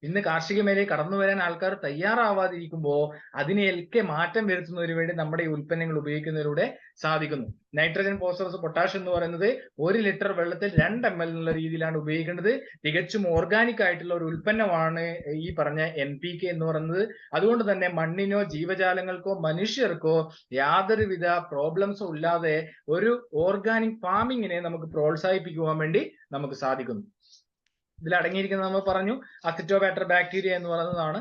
ഇന്ന് കാർഷിക മേഖലയിൽ കടന്നു വരാൻ ആൾക്കാർ തയ്യാറാവാതിരിക്കുമ്പോൾ അതിനെയൊക്കെ മാറ്റം വരുത്തുന്നതിന് വേണ്ടി നമ്മുടെ ഈ ഉൽപ്പന്നങ്ങൾ ഉപയോഗിക്കുന്നതിലൂടെ സാധിക്കുന്നു. നൈട്രജൻ, ഫോസ്ഫറസ്, പൊട്ടാഷ് എന്ന് പറയുന്നത് 1 ലിറ്റർ വെള്ളത്തിൽ 2 ml എന്നുള്ള രീതിയിലാണ് ഉപയോഗിക്കേണ്ടത്. തികച്ചും ഓർഗാനിക് ആയിട്ടുള്ള ഒരു ഉൽപ്പന്നമാണ് ഈ പറഞ്ഞ NPK എന്ന് പറയുന്നത്. അതുകൊണ്ട് തന്നെ മണ്ണിനോ ജീവജാലങ്ങൾക്കോ മനുഷ്യർക്കോ യാതൊരുവിധ പ്രോബ്ലംസും ഇല്ലാതെ ഒരു ഓർഗാനിക് ഫാമിങ്ങിനെ നമുക്ക് പ്രോത്സാഹിപ്പിക്കുവാൻ വേണ്ടി നമുക്ക് സാധിക്കുന്നു. ഇതിൽ അടങ്ങിയിരിക്കുന്നത് നമ്മൾ പറഞ്ഞു, അസിറ്റോബാക്ടർ ബാക്ടീരിയ എന്ന് പറയുന്നതാണ്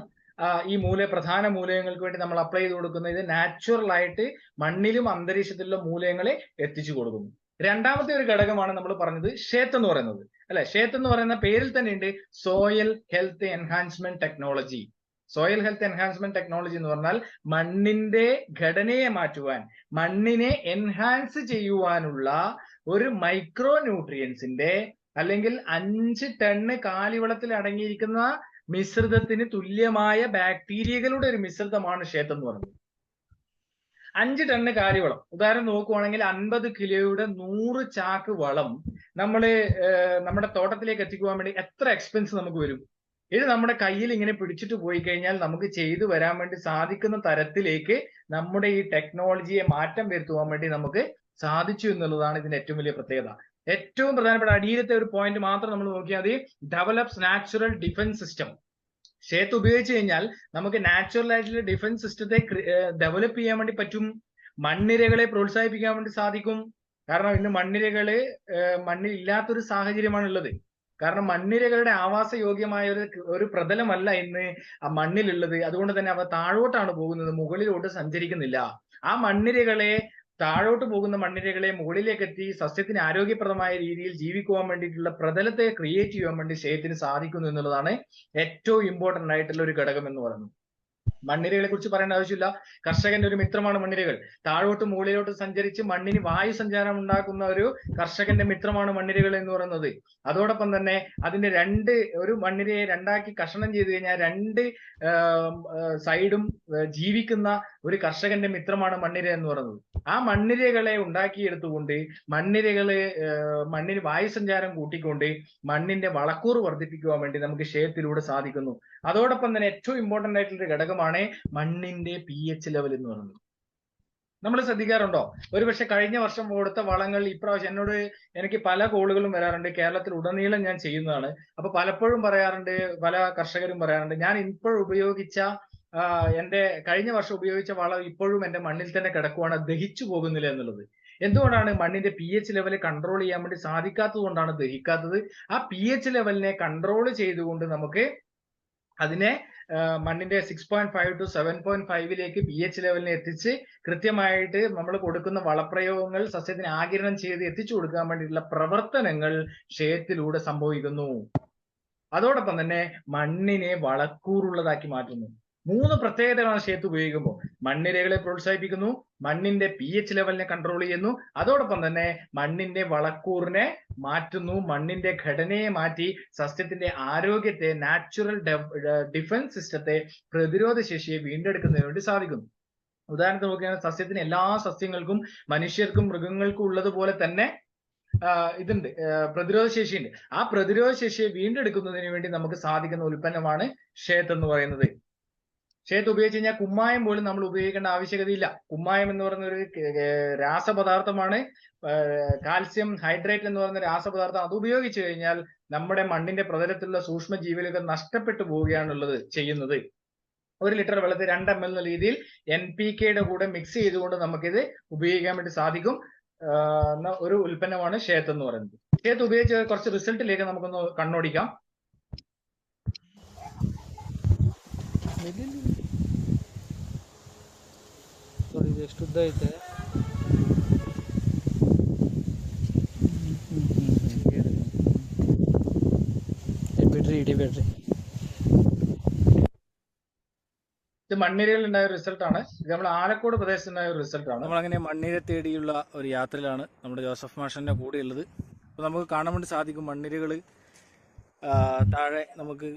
ഈ പ്രധാന മൂലകങ്ങൾക്ക് വേണ്ടി നമ്മൾ അപ്ലൈ ചെയ്ത് കൊടുക്കുന്നത്. ഇത് നാച്ചുറൽ ആയിട്ട് മണ്ണിലും അന്തരീക്ഷത്തിലുള്ള മൂലകങ്ങളെ എത്തിച്ചു കൊടുക്കുന്നു. രണ്ടാമത്തെ ഒരു ഘടകമാണ് നമ്മൾ പറഞ്ഞത് ഷേത്ത് എന്ന് പറയുന്നത്, അല്ലെ? ഷേത്ത് എന്ന് പറയുന്ന പേരിൽ തന്നെ ഉണ്ട് soil health enhancement technology. Soil health enhancement technology എന്ന് പറഞ്ഞാൽ മണ്ണിന്റെ ഘടനയെ മാറ്റുവാൻ, മണ്ണിനെ എൻഹാൻസ് ചെയ്യുവാനുള്ള ഒരു മൈക്രോ ന്യൂട്രിയൻസിന്റെ അല്ലെങ്കിൽ 5 ടണ്ണ് കാലിവളത്തിൽ അടങ്ങിയിരിക്കുന്ന മിശ്രിതത്തിന് തുല്യമായ ബാക്ടീരിയകളുടെ ഒരു മിശ്രിതമാണ് ഷേത്ത് എന്ന് പറയുന്നത്. 5 ടണ്ണ് കാലിവളം, ഉദാഹരണം നോക്കുവാണെങ്കിൽ 50 കിലോയുടെ 100 ചാക്ക് വളം നമ്മുടെ തോട്ടത്തിലേക്ക് എത്തിക്കുവാൻ വേണ്ടി എത്ര എക്സ്പെൻസ് നമുക്ക് വരും? ഇത് നമ്മുടെ കയ്യിൽ ഇങ്ങനെ പിടിച്ചിട്ട് പോയി കഴിഞ്ഞാൽ നമുക്ക് ചെയ്തു വരാൻ വേണ്ടി സാധിക്കുന്ന തരത്തിലേക്ക് നമ്മുടെ ഈ ടെക്നോളജിയെ മാറ്റം വരുത്തുവാൻ വേണ്ടി നമുക്ക് സാധിച്ചു എന്നുള്ളതാണ് ഇതിന്റെ ഏറ്റവും വലിയ പ്രത്യേകത. ഏറ്റവും പ്രധാനപ്പെട്ട അടിയിലത്തെ ഒരു പോയിന്റ് മാത്രം നമ്മൾ നോക്കിയാൽ മതി. Develops natural defence system. Seth ഉപയോഗിച്ച് കഴിഞ്ഞാൽ നമുക്ക് നാച്ചുറൽ ആയിട്ടുള്ള ഡിഫൻസ് സിസ്റ്റത്തെ ഡെവലപ്പ് ചെയ്യാൻ വേണ്ടി പറ്റും. മണ്ണിരകളെ പ്രോത്സാഹിപ്പിക്കാൻ വേണ്ടി സാധിക്കും. കാരണം ഇന്ന് മണ്ണിൽ ഇല്ലാത്തൊരു സാഹചര്യമാണ് ഉള്ളത്. കാരണം മണ്ണിരകളുടെ ആവാസയോഗ്യമായ ഒരു പ്രതലമല്ല ഇന്ന് ആ മണ്ണിലുള്ളത്. അതുകൊണ്ട് തന്നെ അവ താഴോട്ടാണ് പോകുന്നത്, മുകളിലോട്ട് സഞ്ചരിക്കുന്നില്ല. ആ മണ്ണിരകളെ, താഴോട്ട് പോകുന്ന മണ്ണിരകളെ മുകളിലേക്ക് എത്തി സസ്യത്തിന് ആരോഗ്യപ്രദമായ രീതിയിൽ ജീവിക്കുവാൻ വേണ്ടിയിട്ടുള്ള പ്രതലത്തെ ക്രിയേറ്റ് ചെയ്യാൻ വേണ്ടി ഷേത്തിന് സാധിക്കുന്നു എന്നുള്ളതാണ് ഏറ്റവും ഇമ്പോർട്ടന്റ് ആയിട്ടുള്ള ഒരു ഘടകം എന്ന് പറയുന്നത്. മണ്ണിരകളെ കുറിച്ച് പറയേണ്ട ആവശ്യമില്ല. കർഷകന്റെ ഒരു മിത്രമാണ് മണ്ണിരകൾ. താഴോട്ട് മുകളിലോട്ട് സഞ്ചരിച്ച് മണ്ണിന് വായു സഞ്ചാരം ഉണ്ടാക്കുന്ന ഒരു കർഷകന്റെ മിത്രമാണ് മണ്ണിരകൾ എന്ന് പറയുന്നത്. അതോടൊപ്പം തന്നെ അതിന്റെ ഒരു മണ്ണിരയെ രണ്ടാക്കി കഷണം ചെയ്ത് കഴിഞ്ഞാൽ 2 സൈഡും ജീവിക്കുന്ന ഒരു കർഷകന്റെ മിത്രമാണ് മണ്ണിര എന്ന് പറയുന്നത്. ആ മണ്ണിരകളെ ഉണ്ടാക്കിയെടുത്തുകൊണ്ട് മണ്ണിന് വായുസഞ്ചാരം കൂട്ടിക്കൊണ്ട് മണ്ണിന്റെ വളക്കൂറ് വർദ്ധിപ്പിക്കുവാൻ വേണ്ടി നമുക്ക് ഷേത്തിലൂടെ സാധിക്കുന്നു. അതോടൊപ്പം തന്നെ ഏറ്റവും ഇമ്പോർട്ടന്റ് ആയിട്ടുള്ള ഒരു ഘടകമാണ് മണ്ണിന്റെ pH ലെവൽ എന്ന് പറയുന്നത്. നമ്മൾ ശ്രദ്ധിക്കാറുണ്ടോ? ഒരുപക്ഷെ കഴിഞ്ഞ വർഷം കൊടുത്ത വളങ്ങൾ ഇപ്രാവശ്യം എനിക്ക് പല കോളുകളും വരാറുണ്ട്. കേരളത്തിൽ ഉടനീളം ഞാൻ ചെയ്യുന്നതാണ്. അപ്പൊ പലപ്പോഴും പറയാറുണ്ട്, പല കർഷകരും പറയാറുണ്ട്, ഞാൻ ഇപ്പോഴും ഉപയോഗിച്ച എന്റെ കഴിഞ്ഞ വർഷം ഉപയോഗിച്ച വളം ഇപ്പോഴും എന്റെ മണ്ണിൽ തന്നെ കിടക്കുവാണ്, ദഹിച്ചു പോകുന്നില്ല എന്നുള്ളത്. എന്തുകൊണ്ടാണ്? മണ്ണിന്റെ pH ലെവൽ കൺട്രോൾ ചെയ്യാൻ വേണ്ടി സാധിക്കാത്തത് കൊണ്ടാണ് ദഹിക്കാത്തത്. ആ pH ലെവലിനെ കൺട്രോൾ ചെയ്തുകൊണ്ട് നമുക്ക് അതിനെ മണ്ണിന്റെ 6.5 to 7.5 pH ലെവലിനെ എത്തിച്ച് കൃത്യമായിട്ട് നമ്മൾ കൊടുക്കുന്ന വളപ്രയോഗങ്ങൾ സസ്യത്തിന് ആഗിരണം ചെയ്ത് എത്തിച്ചു കൊടുക്കാൻ വേണ്ടിയിട്ടുള്ള പ്രവർത്തനങ്ങൾ ഷേത്തിലൂടെ സംഭവിക്കുന്നു. അതോടൊപ്പം തന്നെ മണ്ണിനെ വളക്കൂറുള്ളതാക്കി മാറ്റുന്നു. 3 പ്രത്യേകതകളാണ് ഷേത്ത് ഉപയോഗിക്കുമ്പോൾ. മണ്ണിരകളെ പ്രോത്സാഹിപ്പിക്കുന്നു, മണ്ണിന്റെ pH ലെവലിനെ കൺട്രോൾ ചെയ്യുന്നു, അതോടൊപ്പം തന്നെ മണ്ണിന്റെ വളക്കൂറിനെ മാറ്റുന്നു, മണ്ണിന്റെ ഘടനയെ മാറ്റി സസ്യത്തിന്റെ ആരോഗ്യത്തെ, നാച്ചുറൽ ഡിഫൻസ് സിസ്റ്റത്തെ, പ്രതിരോധ ശേഷിയെ വീണ്ടെടുക്കുന്നതിന് വേണ്ടി സാധിക്കുന്നു. ഉദാഹരണത്തിന് നോക്കുകയാണെങ്കിൽ സസ്യത്തിന് എല്ലാ സസ്യങ്ങൾക്കും മനുഷ്യർക്കും മൃഗങ്ങൾക്കും ഉള്ളതുപോലെ തന്നെ ഇതുണ്ട്, പ്രതിരോധ ശേഷിയുണ്ട്. ആ പ്രതിരോധ ശേഷിയെ വീണ്ടെടുക്കുന്നതിന് വേണ്ടി നമുക്ക് സാധിക്കുന്ന ഉൽപ്പന്നമാണ് ഷേത്ത് എന്ന് പറയുന്നത്. ഷേത്ത് ഉപയോഗിച്ച് കഴിഞ്ഞാൽ കുമ്മായം പോലും നമ്മൾ ഉപയോഗിക്കേണ്ട ആവശ്യകതയില്ല. കുമ്മായം എന്ന് പറയുന്ന ഒരു രാസപദാർത്ഥമാണ്, കാൽസ്യം ഹൈഡ്രേറ്റ് എന്ന് പറയുന്ന രാസപദാർത്ഥം. അത് ഉപയോഗിച്ച് കഴിഞ്ഞാൽ നമ്മുടെ മണ്ണിന്റെ പ്രതലത്തിലുള്ള സൂക്ഷ്മജീവികളൊക്കെ നഷ്ടപ്പെട്ടു പോവുകയാണുള്ളത് ചെയ്യുന്നത്. 1 ലിറ്റർ വെള്ളത്തിൽ 2 ml എന്ന രീതിയിൽ NPKയുടെ കൂടെ മിക്സ് ചെയ്തുകൊണ്ട് നമുക്കിത് ഉപയോഗിക്കാൻ വേണ്ടി സാധിക്കും ഒരു ഉൽപ്പന്നമാണ് ഷേത്ത് എന്ന് പറയുന്നത്. ഷേത്ത് ഉപയോഗിച്ച് കുറച്ച് റിസൾട്ടിലേക്ക് നമുക്കൊന്ന് കണ്ണോടിക്കാം. ಎಷ್ಟು ಉದ್ದ ಐತೆ? ಬಿಡ್ರಿ, ಇಡಿಬೇಡ್ರಿ. ഇത് മണ്ണിരയിൽ ഉണ്ടായ ഒരു റിസൾട്ടാണ്. ഇത് നമ്മൾ ആലക്കോട് പ്രദേശത്തുണ്ടായ ഒരു റിസൾട്ടാണ്. നമ്മളങ്ങനെ മണ്ണിര തേടിയുള്ള ഒരു യാത്രയിലാണ് നമ്മുടെ ജോസഫ് മാഷന്റെ കൂടെ ഉള്ളത്. അപ്പോൾ നമുക്ക് കാണാൻ വേണ്ടി സാധിക്കും മണ്ണിരകൾ താഴെ നമുക്ക്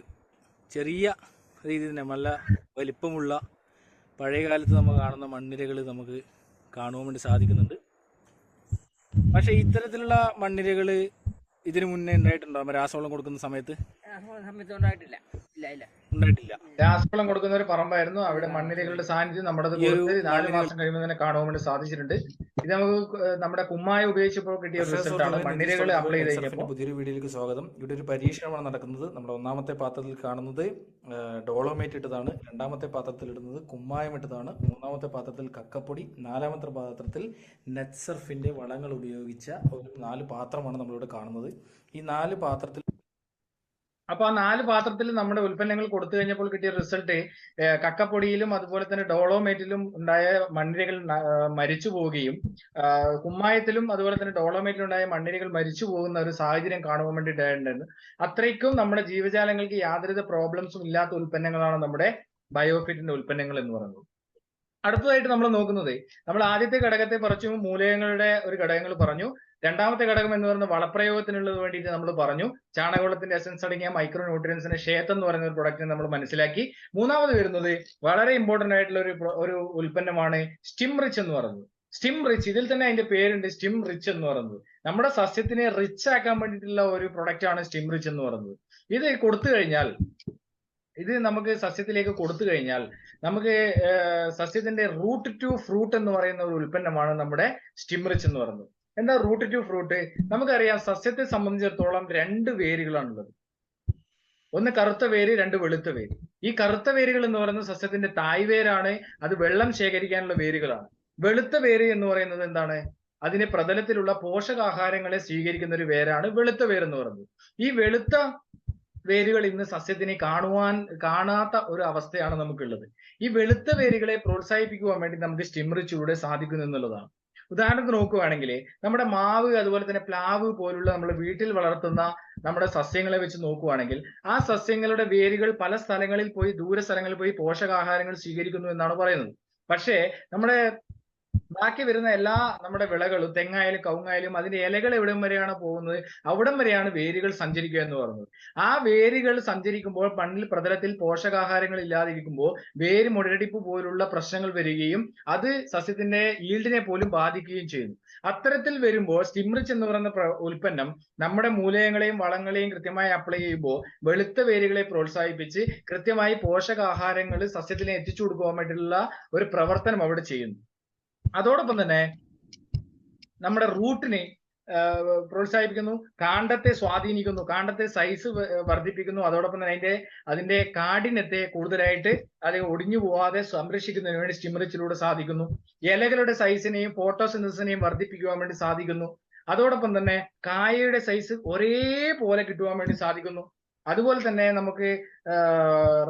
ചെറിയ രീതിയിൽ തന്നെ നല്ല വലിപ്പമുള്ള പഴയ കാലത്ത് നമ്മൾ കാണുന്ന മണ്ണിരകൾ നമുക്ക് കാണുവാൻ വേണ്ടി സാധിക്കുന്നുണ്ട്. പക്ഷെ ഇത്തരത്തിലുള്ള മണ്ണിരകള് ഇതിനു മുന്നേ ഉണ്ടായിട്ടുണ്ടോ രാസവളം കൊടുക്കുന്ന സമയത്ത്? സമയത്ത് ഉണ്ടായിട്ടില്ല. ഇല്ല ഇല്ല. ഉണ്ടായിട്ടില്ല. രാസവളം കൊടുക്കുന്ന ഒരു പറമ്പായിരുന്നു. അവിടെ മണ്ണിരകളുടെ സാന്നിധ്യം നമ്മുടെ ഈ ഒരു കൊടുത്ത് 4 മണ്ണിരകൾ മാസം കഴിയുമ്പോൾ തന്നെ കാണുവാൻ വേണ്ടി സാധിച്ചിട്ടുണ്ട്. ഇത് നമുക്ക് നമ്മുടെ കുമ്മായ ഉപയോഗിച്ചപ്പോൾ കിട്ടിയ ഒരു റിസൾട്ട് ആണ്. മണ്ണിരകൾ അപ്ലൈ ചെയ്ത് കഴിഞ്ഞപ്പോൾ. പുതിയൊരു വീഡിയോയിലേക്ക് സ്വാഗതം. ഇവിടെ ഒരു പരീക്ഷണമാണ് നടക്കുന്നത്. നമ്മുടെ ഒന്നാമത്തെ പാത്രത്തിൽ കാണുന്നത് ഡോളോമേറ്റ് ഇട്ടതാണ്, രണ്ടാമത്തെ പാത്രത്തിൽ ഇടുന്നത് കുമ്മായം ഇട്ടതാണ്, മൂന്നാമത്തെ പാത്രത്തിൽ കക്കപ്പൊടി, നാലാമത്തെ പാത്രത്തിൽ നെറ്റ്സർഫിന്റെ വളങ്ങൾ ഉപയോഗിച്ച ഒരു 4 പാത്രമാണ് നമ്മളിവിടെ കാണുന്നത്. ഈ 4 പാത്രത്തിൽ അപ്പൊ ആ 4 പാത്രത്തിൽ നമ്മുടെ ഉൽപ്പന്നങ്ങൾ കൊടുത്തു കഴിഞ്ഞപ്പോൾ കിട്ടിയ റിസൾട്ട് കക്കപ്പൊടിയിലും അതുപോലെ തന്നെ ഡോളോമേറ്റിലും ഉണ്ടായ മണ്ണിരകൾ മരിച്ചു പോവുകയും കുമ്മായത്തിലും അതുപോലെ തന്നെ ഡോളോമേറ്റിലും ഉണ്ടായ മണ്ണിരകൾ മരിച്ചു പോകുന്ന ഒരു സാഹചര്യം കാണുവാൻ വേണ്ടിയിട്ടായിരുന്നു. അത്രയ്ക്കും നമ്മുടെ ജീവജാലങ്ങൾക്ക് യാതൊരുവിധ പ്രോബ്ലംസും ഇല്ലാത്ത ഉൽപ്പന്നങ്ങളാണ് നമ്മുടെ ബയോഫിറ്റിന്റെ ഉൽപ്പന്നങ്ങൾ എന്ന് പറയുന്നത്. അടുത്തതായിട്ട് നമ്മൾ നോക്കുന്നത്, നമ്മൾ ആദ്യത്തെ ഘടകത്തെ കുറച്ച് മൂലകങ്ങളുടെ ഒരു ഘടകങ്ങൾ പറഞ്ഞു. രണ്ടാമത്തെ ഘടകം എന്ന് പറയുന്നത് വളപ്രയോഗത്തിനുള്ളത് വേണ്ടിയിട്ട് നമ്മൾ പറഞ്ഞു. ചാണകവെള്ളത്തിന്റെ എസൻസ് അടങ്ങിയ മൈക്രോ ന്യൂട്രിയൻസിന്റെ ഷേത്ത് എന്ന് പറയുന്ന ഒരു പ്രൊഡക്റ്റ് നമ്മൾ മനസ്സിലാക്കി. മൂന്നാമത് വരുന്നത് വളരെ ഇമ്പോർട്ടന്റ് ആയിട്ടുള്ള ഒരു ഉൽപ്പന്നമാണ് സ്റ്റിം റിച്ച് എന്ന് പറയുന്നത്. സ്റ്റിം റിച്ച്, ഇതിൽ തന്നെ അതിന്റെ പേരുണ്ട്, സ്റ്റിം റിച്ച് എന്ന് പറയുന്നത്. നമ്മുടെ സസ്യത്തിനെ റിച്ച് ആക്കാൻ വേണ്ടിയിട്ടുള്ള ഒരു പ്രൊഡക്റ്റ് ആണ് സ്റ്റിം റിച്ച് എന്ന് പറയുന്നത്. ഇത് കൊടുത്തു കഴിഞ്ഞാൽ, ഇത് നമുക്ക് സസ്യത്തിലേക്ക് കൊടുത്തു കഴിഞ്ഞാൽ നമുക്ക് സസ്യത്തിന്റെ റൂട്ട് ടു ഫ്രൂട്ട് എന്ന് പറയുന്ന ഒരു ഉൽപ്പന്നമാണ് നമ്മുടെ സ്റ്റിം റിച്ച് എന്ന് പറയുന്നത്. എന്താ റൂട്ട് ടു ഫ്രൂട്ട്? നമുക്കറിയാം സസ്യത്തെ സംബന്ധിച്ചിടത്തോളം 2 വേരുകളാണുള്ളത്. ഒന്ന് കറുത്ത വേര്, 2 വെളുത്ത വേര്. ഈ കറുത്ത വേരുകൾ എന്ന് പറയുന്നത് സസ്യത്തിന്റെ തായ് വേരാണ്. അത് വെള്ളം ശേഖരിക്കാനുള്ള വേരുകളാണ്. വെളുത്ത വേര് എന്ന് പറയുന്നത് എന്താണ്? അതിന്റെ പ്രതലത്തിലുള്ള പോഷകാഹാരങ്ങളെ സ്വീകരിക്കുന്ന ഒരു വേരാണ് വെളുത്ത വേര് എന്ന് പറയുന്നത്. ഈ വെളുത്ത വേരുകൾ ഇന്ന് സസ്യത്തിനെ കാണാത്ത ഒരു അവസ്ഥയാണ് നമുക്കുള്ളത്. ഈ വെളുത്ത വേരുകളെ പ്രോത്സാഹിപ്പിക്കുവാൻ വേണ്ടി നമുക്ക് സ്റ്റിം റിച്ചിലൂടെ സാധിക്കുന്നു എന്നുള്ളതാണ്. ഉദാഹരണത്തിന് നോക്കുകയാണെങ്കിൽ നമ്മുടെ മാവ് അതുപോലെ തന്നെ പ്ലാവ് പോലുള്ള നമ്മൾ വീട്ടിൽ വളർത്തുന്ന നമ്മുടെ സസ്യങ്ങളെ വെച്ച് നോക്കുകയാണെങ്കിൽ ആ സസ്യങ്ങളുടെ വേരുകൾ പല സ്ഥലങ്ങളിൽ പോയി, ദൂര സ്ഥലങ്ങളിൽ പോയി പോഷകാഹാരങ്ങൾ സ്വീകരിക്കുന്നു എന്നാണ് പറയുന്നത്. പക്ഷേ നമ്മുടെ ബാക്കി വരുന്ന എല്ലാ നമ്മുടെ വിളകളും, തെങ്ങായാലും കവുങ്ങായാലും, അതിന്റെ ഇലകൾ എവിടം വരെയാണ് പോകുന്നത് അവിടം വരെയാണ് വേരുകൾ സഞ്ചരിക്കുക എന്ന് പറയുന്നത്. ആ വേരുകൾ സഞ്ചരിക്കുമ്പോൾ മണ്ണിൽ പ്രതലത്തിൽ പോഷകാഹാരങ്ങൾ ഇല്ലാതിരിക്കുമ്പോൾ വേര് മുരടിപ്പ് പോലുള്ള പ്രശ്നങ്ങൾ വരികയും അത് സസ്യത്തിന്റെ ഈൽഡിനെ പോലും ബാധിക്കുകയും ചെയ്യുന്നു. അത്തരത്തിൽ വരുമ്പോൾ സ്റ്റിം റിച്ച് എന്ന് പറയുന്ന ഉൽപ്പന്നം നമ്മുടെ മൂലകങ്ങളെയും വളങ്ങളെയും കൃത്യമായി അപ്ലൈ ചെയ്യുമ്പോൾ വെളുത്ത വേരുകളെ പ്രോത്സാഹിപ്പിച്ച് കൃത്യമായി പോഷകാഹാരങ്ങൾ സസ്യത്തിനെ എത്തിച്ചു കൊടുക്കുവാൻ വേണ്ടിയിട്ടുള്ള ഒരു പ്രവർത്തനം അവിടെ ചെയ്യുന്നു. അതോടൊപ്പം തന്നെ നമ്മുടെ റൂട്ടിനെ പ്രോത്സാഹിപ്പിക്കുന്നു, കാണ്ഡത്തെ സ്വാധീനിക്കുന്നു, കാണ്ഡത്തെ സൈസ് വർദ്ധിപ്പിക്കുന്നു. അതോടൊപ്പം തന്നെ അതിന്റെ കാഠിന്യത്തെ കൂടുതലായിട്ട് അത് ഒടിഞ്ഞു പോവാതെ സംരക്ഷിക്കുന്നതിന് വേണ്ടി സ്റ്റിം റിച്ചിലൂടെ സാധിക്കുന്നു. ഇലകളുടെ സൈസിനെയും ഫോട്ടോസിന്തസിനെയും വർദ്ധിപ്പിക്കുവാൻ വേണ്ടി സാധിക്കുന്നു. അതോടൊപ്പം തന്നെ കായയുടെ സൈസ് ഒരേപോലെ കിട്ടുവാൻ വേണ്ടി സാധിക്കുന്നു. അതുപോലെ തന്നെ നമുക്ക്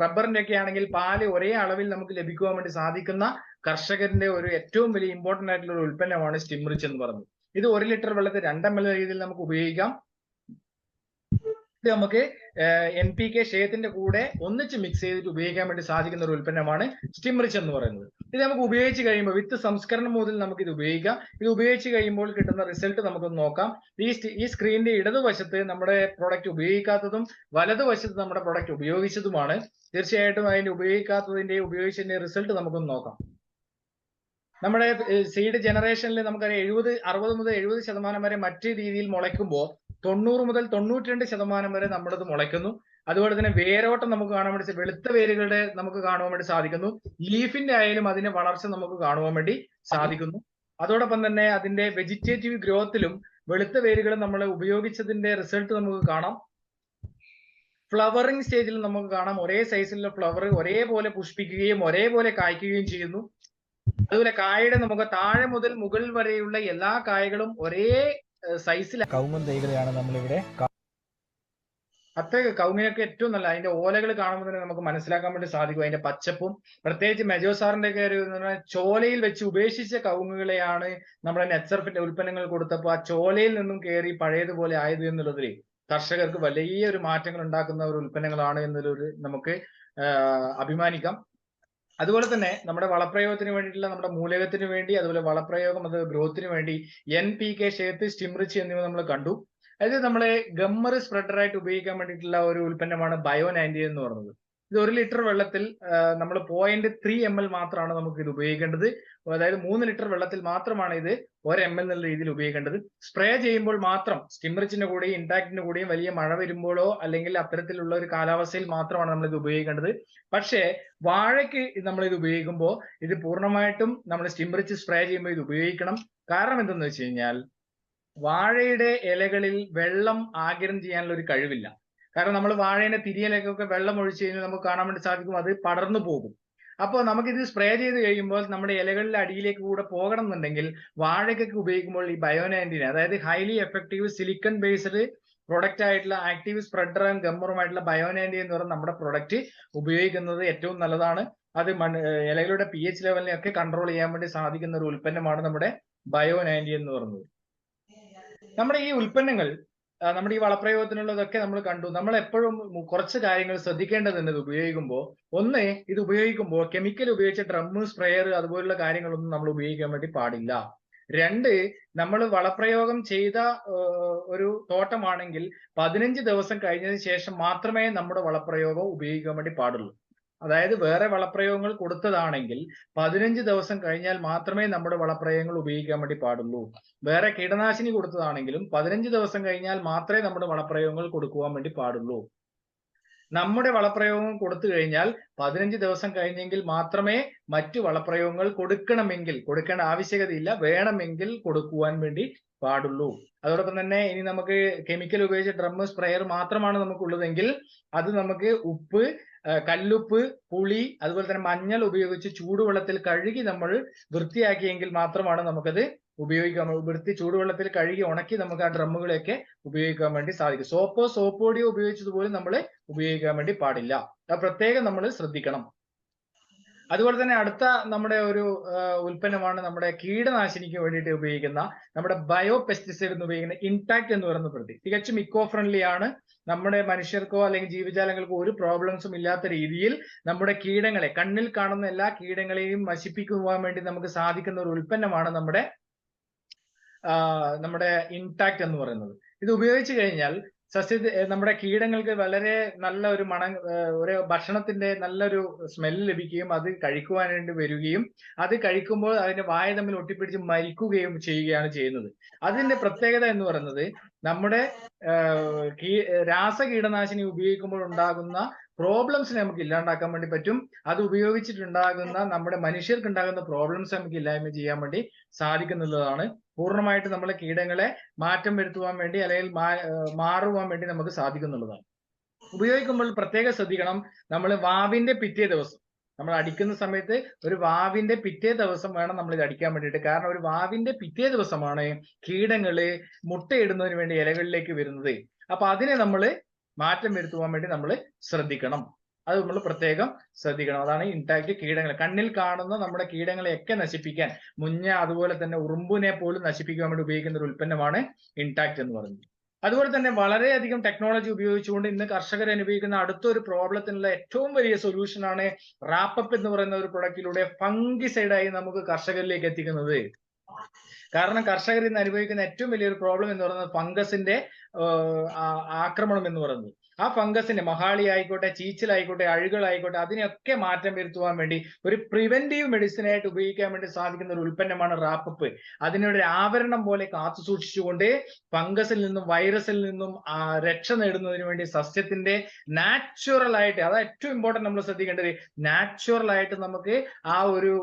റബ്ബറിന്റെ ഒക്കെ ആണെങ്കിൽ പാല് ഒരേ അളവിൽ നമുക്ക് ലഭിക്കുവാൻ വേണ്ടി സാധിക്കുന്ന കർഷകരുടെ ഒരു ഏറ്റവും വലിയ ഇമ്പോർട്ടന്റ് ആയിട്ടുള്ള ഒരു ഉൽപ്പന്നമാണ് സ്റ്റിം റിച്ച് എന്ന് പറയുന്നത്. ഇത് 1 ലിറ്റർ വെള്ളത്തിൽ 2 ml രീതിയിൽ നമുക്ക് ഉപയോഗിക്കാം. ഇത് നമുക്ക് NPK ഷേയത്തിന്റെ കൂടെ ഒന്നിച്ച് മിക്സ് ചെയ്തിട്ട് ഉപയോഗിക്കാൻ വേണ്ടി സാധിക്കുന്ന ഒരു ഉൽപ്പന്നമാണ് സ്റ്റിം റിച്ച് എന്ന് പറയുന്നത്. ഇത് നമുക്ക് ഉപയോഗിച്ച് കഴിയുമ്പോൾ വിത്ത് സംസ്കരണം മുതൽ നമുക്ക് ഇത് ഉപയോഗിക്കാം. ഇത് ഉപയോഗിച്ച് കഴിയുമ്പോൾ കിട്ടുന്ന റിസൾട്ട് നമുക്കൊന്ന് നോക്കാം. ഈ സ്ക്രീനിന്റെ ഇടതുവശത്ത് നമ്മുടെ പ്രൊഡക്റ്റ് ഉപയോഗിക്കാത്തതും വലതുവശത്ത് നമ്മുടെ പ്രൊഡക്റ്റ് ഉപയോഗിച്ചതുമാണ്. തീർച്ചയായിട്ടും അതിന്റെ ഉപയോഗിച്ചതിന്റെ റിസൾട്ട് നമുക്കൊന്ന് നോക്കാം. നമ്മുടെ സീഡ് ജനറേഷനിൽ നമുക്കറിയാം 60 മുതൽ 70% വരെ മറ്റു രീതിയിൽ മുളയ്ക്കുമ്പോൾ 90 മുതൽ 92% വരെ നമ്മളത് മുളയ്ക്കുന്നു. അതുപോലെ തന്നെ വേരോട്ടം നമുക്ക് കാണാൻ വേണ്ടി, വെളുത്ത വേരുകളുടെ നമുക്ക് കാണുവാൻ വേണ്ടി സാധിക്കുന്നു. ലീഫിന്റെ ആയാലും അതിന്റെ വളർച്ച നമുക്ക് കാണുവാൻ വേണ്ടി സാധിക്കുന്നു. അതോടൊപ്പം തന്നെ അതിന്റെ വെജിറ്റേറ്റീവ് ഗ്രോത്തിലും വെളുത്ത വേരുകൾ നമ്മൾ ഉപയോഗിച്ചതിന്റെ റിസൾട്ട് നമുക്ക് കാണാം. ഫ്ലവറിംഗ് സ്റ്റേജിൽ നമുക്ക് കാണാം ഒരേ സൈസിലുള്ള ഫ്ലവർ ഒരേപോലെ പുഷ്പിക്കുകയും ഒരേപോലെ കായ്ക്കുകയും ചെയ്യുന്നു. അതുപോലെ കായയുടെ നമുക്ക് താഴെ മുതൽ മുകൾ വരെയുള്ള എല്ലാ കായകളും ഒരേ സൈസിൽ കവുങ്ങും തൈകളെയാണ് നമ്മളിവിടെ. കവുങ്ങിനൊക്കെ ഏറ്റവും നല്ല അതിന്റെ ഓലകൾ കാണുമ്പോൾ തന്നെ നമുക്ക് മനസ്സിലാക്കാൻ വേണ്ടി സാധിക്കും അതിന്റെ പച്ചപ്പും. പ്രത്യേകിച്ച് മെജോസാറിന്റെ ഒക്കെ ഒരു ചോലയിൽ വെച്ച് ഉപേക്ഷിച്ച കവുങ്ങുകളെയാണ് നമ്മുടെ നെറ്റ്സർഫിന്റെ ഉൽപ്പന്നങ്ങൾ കൊടുത്തപ്പോൾ ആ ചോലയിൽ നിന്നും കയറി പഴയതുപോലെ ആയത് എന്നുള്ളതിൽ കർഷകർക്ക് വലിയൊരു മാറ്റങ്ങൾ ഉണ്ടാക്കുന്ന ഒരു ഉൽപ്പന്നങ്ങളാണ് എന്നുള്ളൊരു നമുക്ക് അഭിമാനിക്കാം. അതുപോലെ തന്നെ നമ്മുടെ വളപ്രയോഗത്തിന് വേണ്ടിയിട്ടുള്ള നമ്മുടെ മൂലകത്തിന് വേണ്ടി, അതുപോലെ വളപ്രയോഗം അത് ഗ്രോത്തിന് വേണ്ടി NPK ഷേത്ത്, സ്റ്റിം റിച്ച് എന്നിവ നമ്മൾ കണ്ടു. അതായത് നമ്മളെ ഗമ്മർ സ്പ്രെഡർ ആയിട്ട് ഉപയോഗിക്കാൻ വേണ്ടിയിട്ടുള്ള ഒരു ഉൽപ്പന്നമാണ് ബയോ 90 എന്ന് പറയുന്നത്. ഇത് 1 ലിറ്റർ വെള്ളത്തിൽ നമ്മൾ 0.3 ml മാത്രമാണ് നമുക്ക് ഇത് ഉപയോഗിക്കേണ്ടത്. അതായത് 3 ലിറ്റർ വെള്ളത്തിൽ മാത്രമാണ് ഇത് 1 ml എന്നുള്ള രീതിയിൽ ഉപയോഗിക്കേണ്ടത്. സ്പ്രേ ചെയ്യുമ്പോൾ മാത്രം സ്റ്റിംറിച്ചിന്റെ കൂടെയും ഇൻടാക്റ്റിന്റെ കൂടെയും വലിയ മഴ വരുമ്പോഴോ അല്ലെങ്കിൽ അത്തരത്തിലുള്ള ഒരു കാലാവസ്ഥയിൽ മാത്രമാണ് നമ്മൾ ഇത് ഉപയോഗിക്കേണ്ടത്. പക്ഷേ വാഴയ്ക്ക് നമ്മൾ ഇത് ഉപയോഗിക്കുമ്പോൾ ഇത് പൂർണ്ണമായിട്ടും നമ്മൾ സ്റ്റിംറിച്ച് സ്പ്രേ ചെയ്യുമ്പോൾ ഇത് ഉപയോഗിക്കണം. കാരണം എന്തെന്ന് വെച്ച് കഴിഞ്ഞാൽ വാഴയുടെ ഇലകളിൽ വെള്ളം ആഗിരണം ചെയ്യാനുള്ള ഒരു കഴിവില്ല. കാരണം നമ്മൾ വാഴയുടെ തിരിയിലേക്കൊക്കെ വെള്ളം ഒഴിച്ചു കഴിഞ്ഞാൽ നമുക്ക് കാണാൻ വേണ്ടി സാധിക്കും, അത് പടർന്നു പോകും. അപ്പോൾ നമുക്കിത് സ്പ്രേ ചെയ്ത് കഴിയുമ്പോൾ നമ്മുടെ ഇലകളിലെ അടിയിലേക്ക് കൂടെ പോകണം എന്നുണ്ടെങ്കിൽ വാഴയ്ക്കൊക്കെ ഉപയോഗിക്കുമ്പോൾ ഈ ബയോ-19 അതായത് highly effective silicone based product ആയിട്ടുള്ള ആക്റ്റീവ് സ്പ്രെഡറും ഗമ്മറുമായിട്ടുള്ള ബയോ-19 എന്ന് പറയുന്ന നമ്മുടെ പ്രൊഡക്റ്റ് ഉപയോഗിക്കുന്നത് ഏറ്റവും നല്ലതാണ്. അത് ഇലകളുടെ pH ലെവലിനെയൊക്കെ കൺട്രോൾ ചെയ്യാൻ വേണ്ടി സാധിക്കുന്ന ഒരു ഉൽപ്പന്നമാണ് നമ്മുടെ ബയോ-19 എന്ന് പറയുന്നത്. നമ്മുടെ ഈ ഉൽപ്പന്നങ്ങൾ നമ്മുടെ ഈ വളപ്രയോഗത്തിനുള്ളതൊക്കെ നമ്മൾ കണ്ടു. നമ്മൾ എപ്പോഴും കുറച്ച് കാര്യങ്ങൾ ശ്രദ്ധിക്കേണ്ടതുണ്ട് ഇത് ഉപയോഗിക്കുമ്പോൾ. ഒന്ന്, ഇത് ഉപയോഗിക്കുമ്പോൾ കെമിക്കൽ ഉപയോഗിച്ച ഡ്രം, സ്പ്രെയർ അതുപോലുള്ള കാര്യങ്ങളൊന്നും നമ്മൾ ഉപയോഗിക്കാൻ വേണ്ടി പാടില്ല. 2, നമ്മൾ വളപ്രയോഗം ചെയ്ത ഒരു തോട്ടമാണെങ്കിൽ 15 ദിവസം കഴിഞ്ഞതിന് ശേഷം മാത്രമേ നമ്മുടെ വളപ്രയോഗം ഉപയോഗിക്കാൻ വേണ്ടി പാടുള്ളൂ. അതായത് വേറെ വളപ്രയോഗങ്ങൾ കൊടുത്തതാണെങ്കിൽ 15 ദിവസം കഴിഞ്ഞാൽ മാത്രമേ നമ്മുടെ വളപ്രയോഗങ്ങൾ ഉപയോഗിക്കാൻ വേണ്ടി പാടുള്ളൂ. വേറെ കീടനാശിനി കൊടുത്തതാണെങ്കിലും 15 ദിവസം കഴിഞ്ഞാൽ മാത്രമേ നമ്മുടെ വളപ്രയോഗങ്ങൾ കൊടുക്കുവാൻ വേണ്ടി പാടുള്ളൂ. നമ്മുടെ വളപ്രയോഗം കൊടുത്തു കഴിഞ്ഞാൽ 15 ദിവസം കഴിഞ്ഞെങ്കിൽ മാത്രമേ മറ്റു വളപ്രയോഗങ്ങൾ കൊടുക്കേണ്ട ആവശ്യകതയില്ല, വേണമെങ്കിൽ കൊടുക്കുവാൻ വേണ്ടി പാടുള്ളൂ. അതോടൊപ്പം തന്നെ ഇനി നമുക്ക് കെമിക്കൽ ഉപയോഗിച്ച ഡ്രം, സ്പ്രെയർ മാത്രമാണ് നമുക്കുള്ളതെങ്കിൽ അത് നമുക്ക് ഉപ്പ്, കല്ലുപ്പ്, പുളി അതുപോലെ തന്നെ മഞ്ഞൾ ഉപയോഗിച്ച് ചൂടുവെള്ളത്തിൽ കഴുകി നമ്മൾ വൃത്തിയാക്കിയെങ്കിൽ മാത്രമാണ് നമുക്കത് ഉപയോഗിക്കാൻ ചൂടുവെള്ളത്തിൽ കഴുകി ഉണക്കി നമുക്ക് ആ ഡ്രമ്മുകളെയൊക്കെ ഉപയോഗിക്കാൻ വേണ്ടി സാധിക്കും. സോപ്പ് പൊടിയോ ഉപയോഗിച്ചതുപോലും നമ്മൾ ഉപയോഗിക്കാൻ വേണ്ടി പാടില്ല. അത് പ്രത്യേകം നമ്മൾ ശ്രദ്ധിക്കണം. അതുപോലെ തന്നെ അടുത്ത നമ്മുടെ ഒരു ഉൽപ്പന്നമാണ് നമ്മുടെ കീടനാശിനിക്ക് വേണ്ടിയിട്ട് ഉപയോഗിക്കുന്ന നമ്മുടെ ബയോ പെസ്റ്റിസൈഡ് എന്ന് ഉപയോഗിക്കുന്ന ഇൻടാക്ട് എന്ന് പറയുന്ന പ്രതി. തികച്ചും ഇക്കോ ഫ്രണ്ട്ലി ആണ്. നമ്മുടെ മനുഷ്യർക്കോ അല്ലെങ്കിൽ ജീവജാലങ്ങൾക്കോ ഒരു പ്രോബ്ലംസും ഇല്ലാത്ത രീതിയിൽ നമ്മുടെ കീടങ്ങളെ, കണ്ണിൽ കാണുന്ന എല്ലാ കീടങ്ങളെയും നശിപ്പിക്കുവാൻ വേണ്ടി നമുക്ക് സാധിക്കുന്ന ഒരു ഉൽപ്പന്നമാണ് നമ്മുടെ ഇൻടാക്ട് എന്ന് പറയുന്നത്. ഇത് ഉപയോഗിച്ചു കഴിഞ്ഞാൽ നമ്മുടെ കീടങ്ങൾക്ക് വളരെ നല്ല ഒരു ഒരു ഭക്ഷണത്തിന്റെ നല്ലൊരു സ്മെല്ല് ലഭിക്കുകയും അത് കഴിക്കുവാൻ വേണ്ടി വരികയും അത് കഴിക്കുമ്പോൾ അതിന്റെ വായ തമ്മിൽ ഒട്ടിപ്പിടിച്ച് മരിക്കുകയും ചെയ്യുകയാണ് ചെയ്യുന്നത്. അതിന്റെ പ്രത്യേകത എന്ന് പറയുന്നത് നമ്മുടെ രാസകീടനാശിനി ഉപയോഗിക്കുമ്പോൾ ഉണ്ടാകുന്ന പ്രോബ്ലംസിനെ നമുക്ക് ഇല്ലാണ്ടാക്കാൻ വേണ്ടി പറ്റും. അത് ഉപയോഗിച്ചിട്ടുണ്ടാകുന്ന നമ്മുടെ മനുഷ്യർക്ക് ഉണ്ടാകുന്ന പ്രോബ്ലംസ് നമുക്ക് ഇല്ലായ്മ ചെയ്യാൻ വേണ്ടി സാധിക്കുന്നുള്ളതാണ്. പൂർണ്ണമായിട്ട് നമ്മളെ കീടങ്ങളെ മാറ്റം വരുത്തുവാൻ വേണ്ടി അല്ലെങ്കിൽ മാറുവാൻ വേണ്ടി നമുക്ക് സാധിക്കുന്നുള്ളതാണ്. ഉപയോഗിക്കുമ്പോൾ പ്രത്യേകം ശ്രദ്ധിക്കണം, നമ്മൾ വാവിന്റെ പിറ്റേ ദിവസം നമ്മൾ അടിക്കുന്ന സമയത്ത് ഒരു വാവിന്റെ പിറ്റേ ദിവസം വേണം നമ്മൾ ഇത് അടിക്കാൻ വേണ്ടിയിട്ട്. കാരണം ഒരു വാവിന്റെ പിറ്റേ ദിവസമാണ് കീടങ്ങള് മുട്ടയിടുന്നതിന് വേണ്ടി ഇലകളിലേക്ക് വരുന്നത്. അപ്പൊ അതിനെ നമ്മൾ മാറ്റം വരുത്തുവാൻ വേണ്ടി നമ്മൾ ശ്രദ്ധിക്കണം. അത് നമ്മൾ പ്രത്യേകം ശ്രദ്ധിക്കണം. അതാണ് ഇൻടാക്ട്. കീടങ്ങളെ, കണ്ണിൽ കാണുന്ന നമ്മുടെ കീടങ്ങളെയൊക്കെ നശിപ്പിക്കാൻ, മുഞ്ഞ അതുപോലെ തന്നെ ഉറുമ്പിനെ പോലും നശിപ്പിക്കാൻ വേണ്ടി ഉപയോഗിക്കുന്ന ഒരു ഉൽപ്പന്നമാണ് ഇൻടാക്ട് എന്ന് പറയുന്നത്. അതുപോലെ തന്നെ വളരെയധികം ടെക്നോളജി ഉപയോഗിച്ചുകൊണ്ട് ഇന്ന് കർഷകർ അനുഭവിക്കുന്ന അടുത്തൊരു പ്രോബ്ലത്തിനുള്ള ഏറ്റവും വലിയ സൊല്യൂഷനാണ് റാപ്പപ്പ് എന്ന് പറയുന്ന ഒരു പ്രൊഡക്റ്റിലൂടെ ഫംഗിസൈഡായി നമുക്ക് കർഷകരിലേക്ക് എത്തിക്കുന്നത്. കാരണം കർഷകർ ഇന്ന് അനുഭവിക്കുന്ന ഏറ്റവും വലിയൊരു പ്രോബ്ലം എന്ന് പറയുന്നത് ഫംഗസിന്റെ ആക്രമണം എന്ന് പറയുന്നത്. ആ ഫംഗസിന്റെ മഹാളി ആയിക്കോട്ടെ, ചീച്ചിലായിക്കോട്ടെ, അഴുകളായിക്കോട്ടെ, അതിനെയൊക്കെ മാറ്റം വരുത്തുവാൻ വേണ്ടി ഒരു പ്രിവെന്റീവ് മെഡിസിൻ ആയിട്ട് ഉപയോഗിക്കാൻ വേണ്ടി സാധിക്കുന്ന ഒരു ഉൽപ്പന്നമാണ് റാപ്പപ്പ്. അതിനൊരു ആവരണം പോലെ കാത്തു സൂക്ഷിച്ചുകൊണ്ട് ഫംഗസിൽ നിന്നും വൈറസിൽ നിന്നും രക്ഷ നേടുന്നതിന് വേണ്ടി സസ്യത്തിന്റെ നാച്ചുറൽ ആയിട്ട്, അതാണ് ഏറ്റവും ഇമ്പോർട്ടന്റ് നമ്മൾ ശ്രദ്ധിക്കേണ്ടത്, നാച്ചുറൽ ആയിട്ട് നമുക്ക് ആ ഒരു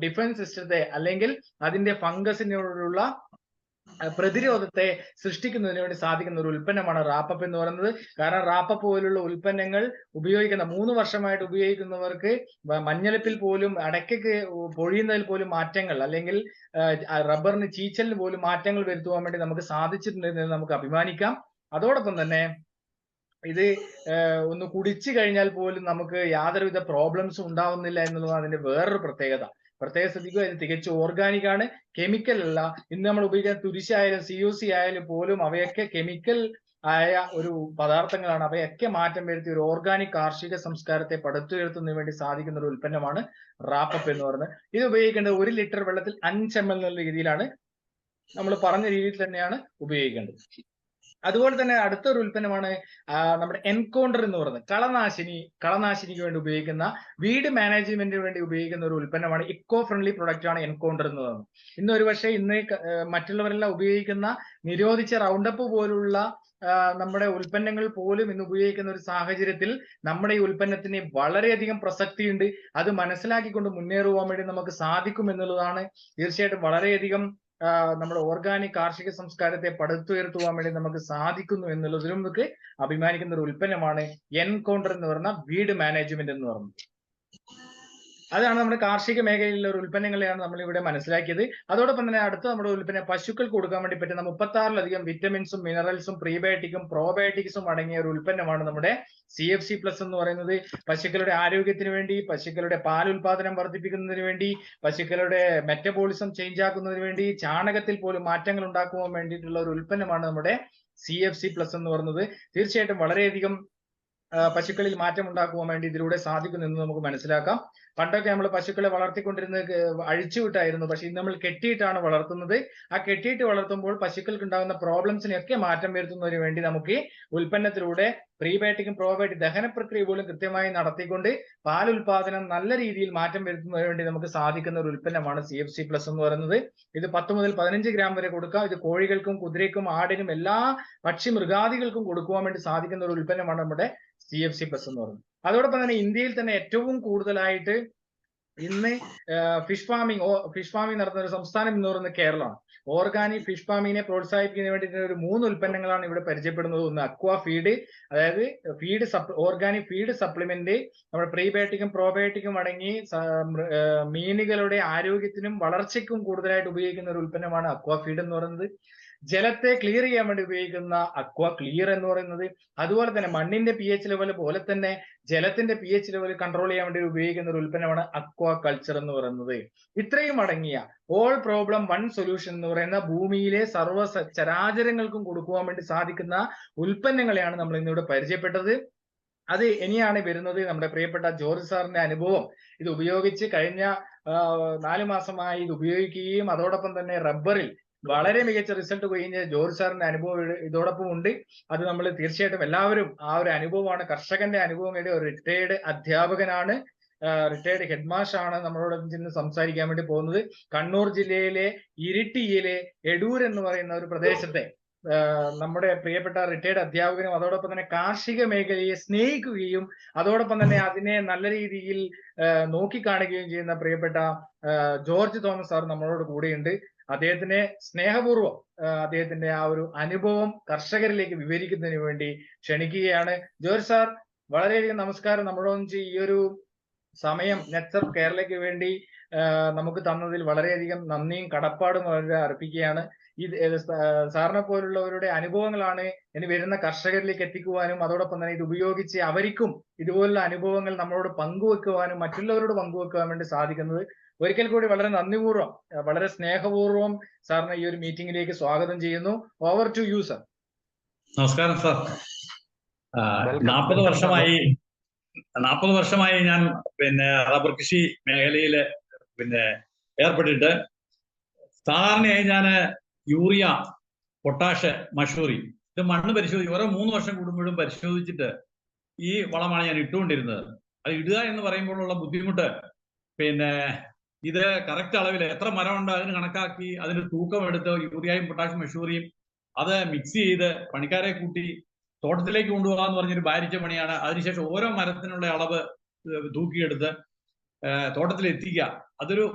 ഡിഫൻസ് സിസ്റ്റത്തെ അല്ലെങ്കിൽ അതിന്റെ ഫംഗസിനോടുള്ള പ്രതിരോധത്തെ സൃഷ്ടിക്കുന്നതിന് വേണ്ടി സാധിക്കുന്ന ഒരു ഉൽപ്പന്നമാണ് റാപ്പപ്പ് എന്ന് പറയുന്നത്. കാരണം റാപ്പപ്പ് പോലുള്ള ഉൽപ്പന്നങ്ങൾ ഉപയോഗിക്കുന്ന 3 വർഷമായിട്ട് ഉപയോഗിക്കുന്നവർക്ക് മഞ്ഞളിപ്പിൽ പോലും, അടയ്ക്കയ്ക്ക് പൊഴിയുന്നതിൽ പോലും മാറ്റങ്ങൾ, അല്ലെങ്കിൽ റബ്ബറിന് ചീച്ചലിന് പോലും മാറ്റങ്ങൾ വരുത്തുവാൻ വേണ്ടി നമുക്ക് സാധിച്ചിട്ടുണ്ടെന്ന് നമുക്ക് അഭിമാനിക്കാം. അതോടൊപ്പം തന്നെ ഇത് ഒന്ന് കുടിച്ചു കഴിഞ്ഞാൽ പോലും നമുക്ക് യാതൊരുവിധ പ്രോബ്ലംസും ഉണ്ടാവുന്നില്ല എന്നുള്ളതാണ് അതിന്റെ വേറൊരു പ്രത്യേകത. പ്രത്യേകം ശ്രദ്ധിക്കുക, ഇത് തികച്ചും ഓർഗാനിക് ആണ്, കെമിക്കൽ അല്ല. ഇന്ന് നമ്മൾ ഉപയോഗിക്കുന്ന തുരിശായാലും CUC ആയാലും പോലും അവയൊക്കെ കെമിക്കൽ ആയ ഒരു പദാർത്ഥങ്ങളാണ്. അവയൊക്കെ മാറ്റം വരുത്തി ഒരു ഓർഗാനിക് കാർഷിക സംസ്കാരത്തെ പടുത്തുയർത്തുന്നതിന് വേണ്ടി സാധിക്കുന്ന ഒരു ഉൽപ്പന്നമാണ് റാപ്പപ്പ് എന്ന് പറയുന്നത്. ഇത് ഉപയോഗിക്കേണ്ടത് 1 ലിറ്റർ വെള്ളത്തിൽ 5 ml എന്നുള്ള രീതിയിലാണ്, നമ്മൾ പറഞ്ഞ രീതിയിൽ തന്നെയാണ് ഉപയോഗിക്കേണ്ടത്. അതുപോലെ തന്നെ അടുത്തൊരു ഉൽപ്പന്നമാണ് നമ്മുടെ എൻകൗണ്ടർ എന്ന് പറയുന്നത് കളനാശിനിക്ക് വേണ്ടി ഉപയോഗിക്കുന്ന വീട് മാനേജ്മെന്റിന് വേണ്ടി ഉപയോഗിക്കുന്ന ഒരു ഉൽപ്പന്നമാണ്. ഇക്കോ ഫ്രണ്ട്ലി പ്രൊഡക്റ്റ് ആണ് എൻകൗണ്ടർ എന്ന് പറയുന്നത്. ഇന്ന് ഒരു പക്ഷേ മറ്റുള്ളവരെല്ലാം ഉപയോഗിക്കുന്ന നിരോധിച്ച റൗണ്ടപ്പ് പോലുള്ള നമ്മുടെ ഉൽപ്പന്നങ്ങൾ പോലും ഇന്ന് ഉപയോഗിക്കുന്ന ഒരു സാഹചര്യത്തിൽ നമ്മുടെ ഈ ഉൽപ്പന്നത്തിന് വളരെയധികം പ്രസക്തിയുണ്ട്. അത് മനസ്സിലാക്കിക്കൊണ്ട് മുന്നേറുവാൻ വേണ്ടി നമുക്ക് സാധിക്കും എന്നുള്ളതാണ് തീർച്ചയായിട്ടും വളരെയധികം നമ്മുടെ ഓർഗാനിക് കാർഷിക സംസ്കാരത്തെ പടുത്തുയർത്തുവാൻ വേണ്ടി നമുക്ക് സാധിക്കുന്നു എന്നുള്ളതിലും നമുക്ക് അഭിമാനിക്കുന്ന ഒരു ഉൽപ്പന്നമാണ് എൻകൗണ്ടർ എന്ന് പറയുന്ന വീട് മാനേജ്മെന്റ് എന്ന് പറയുന്നത്. അതാണ് നമ്മുടെ കാർഷിക മേഖലയിലുള്ള ഒരു ഉൽപ്പന്നങ്ങളെയാണ് നമ്മൾ ഇവിടെ മനസ്സിലാക്കിയത്. അതോടൊപ്പം തന്നെ അടുത്ത നമ്മുടെ ഉൽപ്പന്നം പശുക്കൾക്ക് കൊടുക്കാൻ വേണ്ടി പറ്റുന്ന 36ലധികം വിറ്റമിൻസും മിനറൽസും പ്രീബയോട്ടിക്കും പ്രോബയോട്ടിക്സും അടങ്ങിയ ഒരു ഉൽപ്പന്നമാണ് നമ്മുടെ CFC പ്ലസ് എന്ന് പറയുന്നത്. പശുക്കളുടെ ആരോഗ്യത്തിന് വേണ്ടി, പശുക്കളുടെ പാൽ ഉൽപാദനം വർദ്ധിപ്പിക്കുന്നതിന് വേണ്ടി, പശുക്കളുടെ മെറ്റബോളിസം ചേഞ്ച് ആക്കുന്നതിന് വേണ്ടി, ചാണകത്തിൽ പോലും മാറ്റങ്ങൾ ഉണ്ടാക്കുവാൻ വേണ്ടിയിട്ടുള്ള ഒരു ഉൽപ്പന്നമാണ് നമ്മുടെ CFC പ്ലസ് എന്ന് പറയുന്നത്. തീർച്ചയായിട്ടും വളരെയധികം പശുക്കളിൽ മാറ്റം ഉണ്ടാക്കുവാൻ വേണ്ടി ഇതിലൂടെ സാധിക്കുന്നു എന്ന് നമുക്ക് മനസ്സിലാക്കാം. പണ്ടൊക്കെ നമ്മൾ പശുക്കളെ വളർത്തിക്കൊണ്ടിരുന്നത് അഴിച്ചുവിട്ടായിരുന്നു. പക്ഷെ ഇന്ന് നമ്മൾ കെട്ടിയിട്ടാണ് വളർത്തുന്നത്. ആ കെട്ടിയിട്ട് വളർത്തുമ്പോൾ പശുക്കൾക്ക് ഉണ്ടാകുന്ന പ്രോബ്ലംസിനെയൊക്കെ മാറ്റം വരുത്തുന്നതിന് വേണ്ടി നമുക്ക് ഉൽപ്പന്നത്തിലൂടെ പ്രീബയോട്ടിക്കും പ്രോബയോട്ടിക് ദഹന പ്രക്രിയ പോലും കൃത്യമായി നടത്തിക്കൊണ്ട് പാൽ ഉൽപാദനം നല്ല രീതിയിൽ മാറ്റം വരുത്തുന്നതിന് വേണ്ടി നമുക്ക് സാധിക്കുന്ന ഒരു ഉൽപ്പന്നമാണ് CFC പ്ലസ് എന്ന് പറയുന്നത്. ഇത് 10 മുതൽ 15 ഗ്രാം വരെ കൊടുക്കാം. ഇത് കോഴികൾക്കും കുതിരയ്ക്കും ആടിനും എല്ലാ പക്ഷി മൃഗാദികൾക്കും കൊടുക്കുവാൻ വേണ്ടി സാധിക്കുന്ന ഒരു ഉൽപ്പന്നമാണ് നമ്മുടെ CFC പ്ലസ് എന്ന് പറയുന്നത്. അതോടൊപ്പം തന്നെ ഇന്ത്യയിൽ തന്നെ ഏറ്റവും കൂടുതലായിട്ട് ഇന്ന് ഫിഷ് ഫാമിംഗ് നടത്തുന്ന ഒരു സംസ്ഥാനം എന്ന് പറയുന്നത് കേരളമാണ്. ഓർഗാനിക് ഫിഷ് ഫാമിങ്ങിനെ പ്രോത്സാഹിപ്പിക്കുന്നതിന് വേണ്ടിയിട്ട് ഒരു 3 ഉൽപ്പന്നങ്ങളാണ് ഇവിടെ പരിചയപ്പെടുന്നത്. ഒന്ന് അക്വാ ഫീഡ്, അതായത് ഓർഗാനിക് ഫീഡ് സപ്ലിമെന്റ്, നമ്മുടെ പ്രീബയോട്ടിക്കും പ്രോബയോട്ടിക്കും അടങ്ങി മീനുകളുടെ ആരോഗ്യത്തിനും വളർച്ചയ്ക്കും കൂടുതലായിട്ട് ഉപയോഗിക്കുന്ന ഒരു ഉൽപ്പന്നമാണ് അക്വാ ഫീഡ് എന്ന് പറയുന്നത്. ജലത്തെ ക്ലിയർ ചെയ്യാൻ വേണ്ടി ഉപയോഗിക്കുന്ന അക്വാ ക്ലിയർ എന്ന് പറയുന്നത്. അതുപോലെ തന്നെ മണ്ണിന്റെ pH ലെവൽ പോലെ തന്നെ ജലത്തിന്റെ pH ലെവൽ കൺട്രോൾ ചെയ്യാൻ വേണ്ടി ഉപയോഗിക്കുന്ന ഒരു ഉൽപ്പന്നമാണ് അക്വാ കൾച്ചർ എന്ന് പറയുന്നത്. ഇത്രയും അടങ്ങിയ ഓൾ പ്രോബ്ലം വൺ സൊല്യൂഷൻ എന്ന് പറയുന്ന ഭൂമിയിലെ സർവ്വ ചരാചരങ്ങൾക്കും കൊടുക്കുവാൻ വേണ്ടി സാധിക്കുന്ന ഉൽപ്പന്നങ്ങളെയാണ് നമ്മൾ ഇന്നിവിടെ പരിചയപ്പെട്ടത്. അത് ഇനിയാണ് വരുന്നത് നമ്മുടെ പ്രിയപ്പെട്ട ജോർജ് സാറിന്റെ അനുഭവം. ഇത് ഉപയോഗിച്ച് കഴിഞ്ഞ 4 മാസമായി ഇത് ഉപയോഗിക്കുകയും അതോടൊപ്പം തന്നെ റബ്ബറിൽ വളരെ മികച്ച റിസൾട്ട് കഴിഞ്ഞ ജോർജ് സാറിന്റെ അനുഭവം ഇതോടൊപ്പം ഉണ്ട്. അത് നമ്മൾ തീർച്ചയായിട്ടും എല്ലാവരും ആ ഒരു അനുഭവമാണ്, കർഷകന്റെ അനുഭവം. ഒരു റിട്ടയർഡ് അധ്യാപകനാണ്, റിട്ടയർഡ് ഹെഡ് മാസ്റ്റർ ആണ് നമ്മളോടൊപ്പം ചെന്ന് സംസാരിക്കാൻ വേണ്ടി പോകുന്നത്. കണ്ണൂർ ജില്ലയിലെ ഇരിട്ടിയിലെ എടൂർ എന്ന് പറയുന്ന ഒരു പ്രദേശത്തെ നമ്മുടെ പ്രിയപ്പെട്ട റിട്ടയർഡ് അധ്യാപകനും അതോടൊപ്പം തന്നെ കാർഷിക മേഖലയെ സ്നേഹിക്കുകയും അതോടൊപ്പം തന്നെ അതിനെ നല്ല രീതിയിൽ നോക്കിക്കാണുകയും ചെയ്യുന്ന പ്രിയപ്പെട്ട ജോർജ് തോമസ് സാർ നമ്മളോട് കൂടെയുണ്ട്. അദ്ദേഹത്തിനെ സ്നേഹപൂർവ്വം അദ്ദേഹത്തിന്റെ ആ ഒരു അനുഭവം കർഷകരിലേക്ക് വിവരിക്കുന്നതിന് വേണ്ടി ക്ഷണിക്കുകയാണ്. ജോർജ് സാർ, വളരെയധികം നമസ്കാരം. നമ്മളൊന്നിച്ച് ഈ ഒരു സമയം നെറ്റ്സർഫ് കേരളയ്ക്ക് വേണ്ടി നമുക്ക് തന്നതിൽ വളരെയധികം നന്ദിയും കടപ്പാടും വളരെ അർപ്പിക്കുകയാണ്. സാറിനെ പോലുള്ളവരുടെ അനുഭവങ്ങളാണ് ഇനി വരുന്ന കർഷകരിലേക്ക് എത്തിക്കുവാനും അതോടൊപ്പം തന്നെ ഇത് ഉപയോഗിച്ച് അവർക്കും ഇതുപോലുള്ള അനുഭവങ്ങൾ നമ്മളോട് പങ്കുവെക്കുവാനും മറ്റുള്ളവരോട് പങ്കുവെക്കുവാൻ വേണ്ടി സാധിക്കുന്നത്. ഒരിക്കൽ കൂടി വളരെ നന്ദിപൂർവ്വം, വളരെ സ്നേഹപൂർവ്വം സാറിനെ ഈ ഒരു മീറ്റിംഗിലേക്ക് സ്വാഗതം ചെയ്യുന്നു. Over to you sir. നമസ്കാരം സർ. 40 വർഷമായി ഞാൻ റബ്ബർ കൃഷി മേഖലയിൽ ഏർപ്പെട്ടിട്ട് സാധാരണയായി ഞാൻ യൂറിയ, പൊട്ടാഷ്, മഷൂറി ഇത് മണ്ണ് പരിശോധിക്കും. ഓരോ 3 വർഷം കൂടുമ്പോഴും പരിശോധിച്ചിട്ട് ഈ വളമാണ് ഞാൻ ഇട്ടുകൊണ്ടിരുന്നത്. അത് ഇടുക എന്ന് പറയുമ്പോഴുള്ള ബുദ്ധിമുട്ട്, ഇത് കറക്റ്റ് അളവിൽ എത്ര മരമുണ്ട് അതിന് കണക്കാക്കി അതിന്റെ തൂക്കം എടുത്ത് യൂറിയയും പൊട്ടാഷ്യം മഷൂറിയും അത് മിക്സ് ചെയ്ത് പണിക്കാരെ കൂട്ടി തോട്ടത്തിലേക്ക് കൊണ്ടുപോകാന്ന് പറഞ്ഞൊരു ഭാരിച്ച പണിയാണ്. അതിനുശേഷം ഓരോ മരത്തിനുള്ള അളവ് തൂക്കിയെടുത്ത് തോട്ടത്തിൽ എത്തിക്കുക. അതൊരു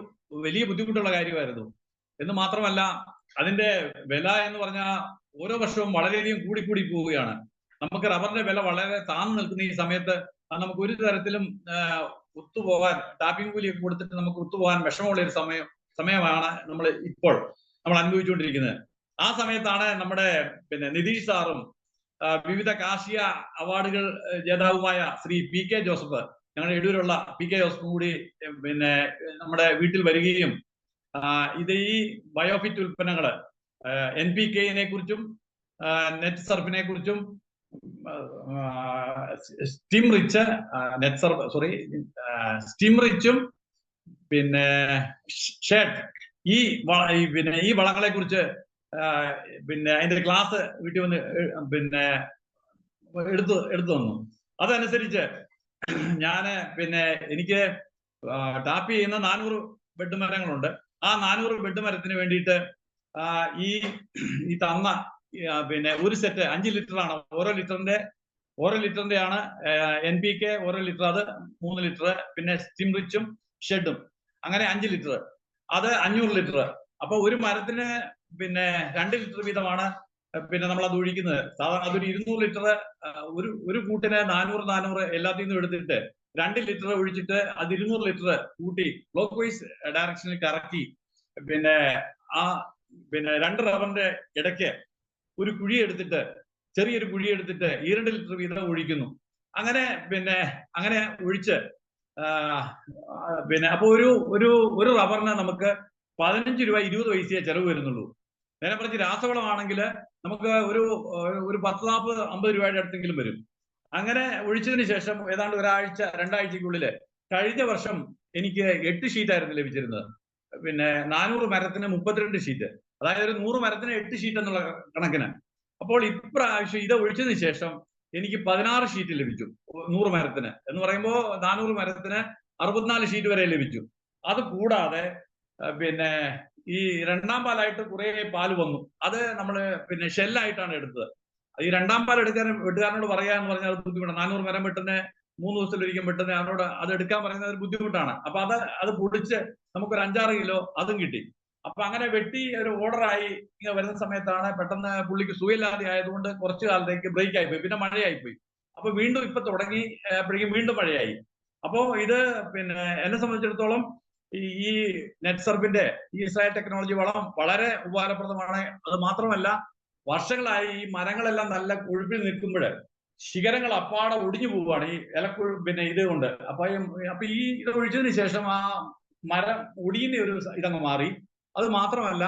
വലിയ ബുദ്ധിമുട്ടുള്ള കാര്യമായിരുന്നു. എന്ന് മാത്രമല്ല അതിന്റെ വില എന്ന് പറഞ്ഞാൽ ഓരോ വർഷവും വളരെയധികം കൂടിക്കൂടി പോവുകയാണ്. നമുക്ക് റബ്ബറിന്റെ വില വളരെ താഴ്ന്നു നിൽക്കുന്ന ഈ സമയത്ത് നമുക്ക് ഒരു തരത്തിലും ഒത്തുപോകാൻ, ടാപ്പിംഗ് കൂലിയൊക്കെ കൊടുത്തിട്ട് നമുക്ക് ഒത്തുപോകാൻ വിഷമമുള്ള ഒരു സമയമാണ് ഇപ്പോൾ നമ്മൾ അനുഭവിച്ചുകൊണ്ടിരിക്കുന്നത്. ആ സമയത്താണ് നമ്മുടെ നിതീഷ് സാറും വിവിധ കാർഷിക അവാർഡുകൾ ജേതാവുമായ ശ്രീ PK ജോസഫ്, ഞങ്ങളുടെ എടൂരുള്ള PK ജോസഫും കൂടി നമ്മുടെ വീട്ടിൽ വരികയും ഇത് ഈ ബയോഫിറ്റ് ഉൽപ്പന്നങ്ങള് NPK-നെ കുറിച്ചും നെറ്റ് സർഫിനെ കുറിച്ചും സ്റ്റീം റിച്ചും ഷേഡ് ഈ വളങ്ങളെ കുറിച്ച് പിന്നെ അതിന്റെ ക്ലാസ് വീട്ടിൽ വന്ന് പിന്നെ എടുത്തു തന്നു. അതനുസരിച്ച് ഞാന് പിന്നെ എനിക്ക് ടാപ്പ് ചെയ്യുന്ന 400 ബെഡ് മരങ്ങളുണ്ട്. ആ 400 ബെഡ് മരത്തിന് വേണ്ടിയിട്ട് ഈ തന്ന പിന്നെ ഒരു സെറ്റ് 5 ലിറ്ററാണ്. ഓരോ ലിറ്ററിന്റെ ആണ് NPK ഓരോ ലിറ്റർ, അത് 3 ലിറ്റർ, പിന്നെ സ്റ്റിംറിച്ചും ഷെഡും, അങ്ങനെ 5 ലിറ്റർ, അത് 500 ലിറ്റർ. അപ്പൊ ഒരു മരത്തിന് പിന്നെ 2 ലിറ്റർ വീതമാണ് പിന്നെ നമ്മൾ അത് ഒഴിക്കുന്നത്. സാധാരണ അതൊരു 200 ലിറ്റർ ഒരു കൂട്ടിന് 400 എല്ലാത്തിൽ നിന്നും എടുത്തിട്ട് 2 ലിറ്റർ ഒഴിച്ചിട്ട് അത് 200 ലിറ്റർ കൂട്ടി ക്ലോക്ക് വൈസ് ഡയറക്ഷനിൽ കറക്കി പിന്നെ പിന്നെ 2 റബ്ബറിന്റെ ഇടയ്ക്ക് ഒരു കുഴി എടുത്തിട്ട്, ചെറിയൊരു കുഴി എടുത്തിട്ട് 2 ലിറ്റർ വീതം ഒഴിക്കുന്നു. അങ്ങനെ ഒഴിച്ച് പിന്നെ അപ്പൊ ഒരു റബ്ബറിന് നമുക്ക് 15 രൂപ 20 പൈസയെ ചെലവ് വരുന്നുള്ളൂ. നേരെ പറഞ്ഞ് രാസവളമാണെങ്കിൽ നമുക്ക് ഒരു 10-40-50 രൂപയുടെ അടുത്തെങ്കിലും വരും. അങ്ങനെ ഒഴിച്ചതിന് ശേഷം ഏതാണ്ട് 1-2 ആഴ്ചക്കുള്ളിൽ കഴിഞ്ഞ വർഷം എനിക്ക് 8 ഷീറ്റായിരുന്നു ലഭിച്ചിരുന്നത്. പിന്നെ 400 മരത്തിന് 32 ഷീറ്റ്, അതായത് ഒരു 100 മരത്തിന് 8 ഷീറ്റ് എന്നുള്ള കണക്കിന്. അപ്പോൾ ഇപ്രാവശ്യം ഇത് ഒഴിച്ചതിന് ശേഷം എനിക്ക് 16 ഷീറ്റ് ലഭിച്ചു 100 മരത്തിന്. എന്ന് പറയുമ്പോൾ 400 മരത്തിന് 64 ഷീറ്റ് വരെ ലഭിച്ചു. അത് കൂടാതെ പിന്നെ ഈ രണ്ടാം പാലായിട്ട് കുറെ പാല് വന്നു. അത് നമ്മൾ പിന്നെ ഷെല്ലായിട്ടാണ് എടുത്തത്. ഈ രണ്ടാം പാൽ വെട്ടുകാരനോട് പറയാന്ന് പറഞ്ഞാൽ അത് ബുദ്ധിമുട്ടാണ്. 400 മരം വെട്ടുന്ന 3 ദിവസത്തിലൊരിക്കൽ വെട്ടുന്ന അവനോട് അത് എടുക്കാൻ പറയുന്നത് ഒരു ബുദ്ധിമുട്ടാണ്. അപ്പൊ അത് പൊടിച്ച് നമുക്കൊരു 5-6 കിലോ അതും കിട്ടി. അപ്പൊ അങ്ങനെ വെട്ടി ഒരു ഓർഡറായി വരുന്ന സമയത്താണ് പെട്ടെന്ന് പുള്ളിക്ക് സുഖമില്ലാതെ ആയതുകൊണ്ട് കുറച്ചു കാലത്തേക്ക് ബ്രേക്ക് ആയിപ്പോയി. പിന്നെ മഴയായിപ്പോയി. അപ്പൊ വീണ്ടും ഇപ്പൊ തുടങ്ങി അപ്പോഴേക്കും വീണ്ടും മഴയായി. അപ്പോ ഇത് പിന്നെ എന്നെ സംബന്ധിച്ചിടത്തോളം ഈ നെറ്റ്സർഫിന്റെ ഈ ഇസ്രായേൽ ടെക്നോളജി വളം വളരെ ഉപകാരപ്രദമാണ്. അത് മാത്രമല്ല, വർഷങ്ങളായി ഈ മരങ്ങളെല്ലാം നല്ല കൊഴുപ്പിൽ നിൽക്കുമ്പോൾ ശിഖരങ്ങൾ അപ്പാടെ ഒടിഞ്ഞു പോവുകയാണ് ഈ പിന്നെ ഇത് കൊണ്ട്. അപ്പൊ ഈ ഇത് ഒഴിച്ചതിന് ശേഷം ആ മരം ഒടിയുന്ന ഒരു ഇതങ്ങ് മാറി. അത് മാത്രമല്ല,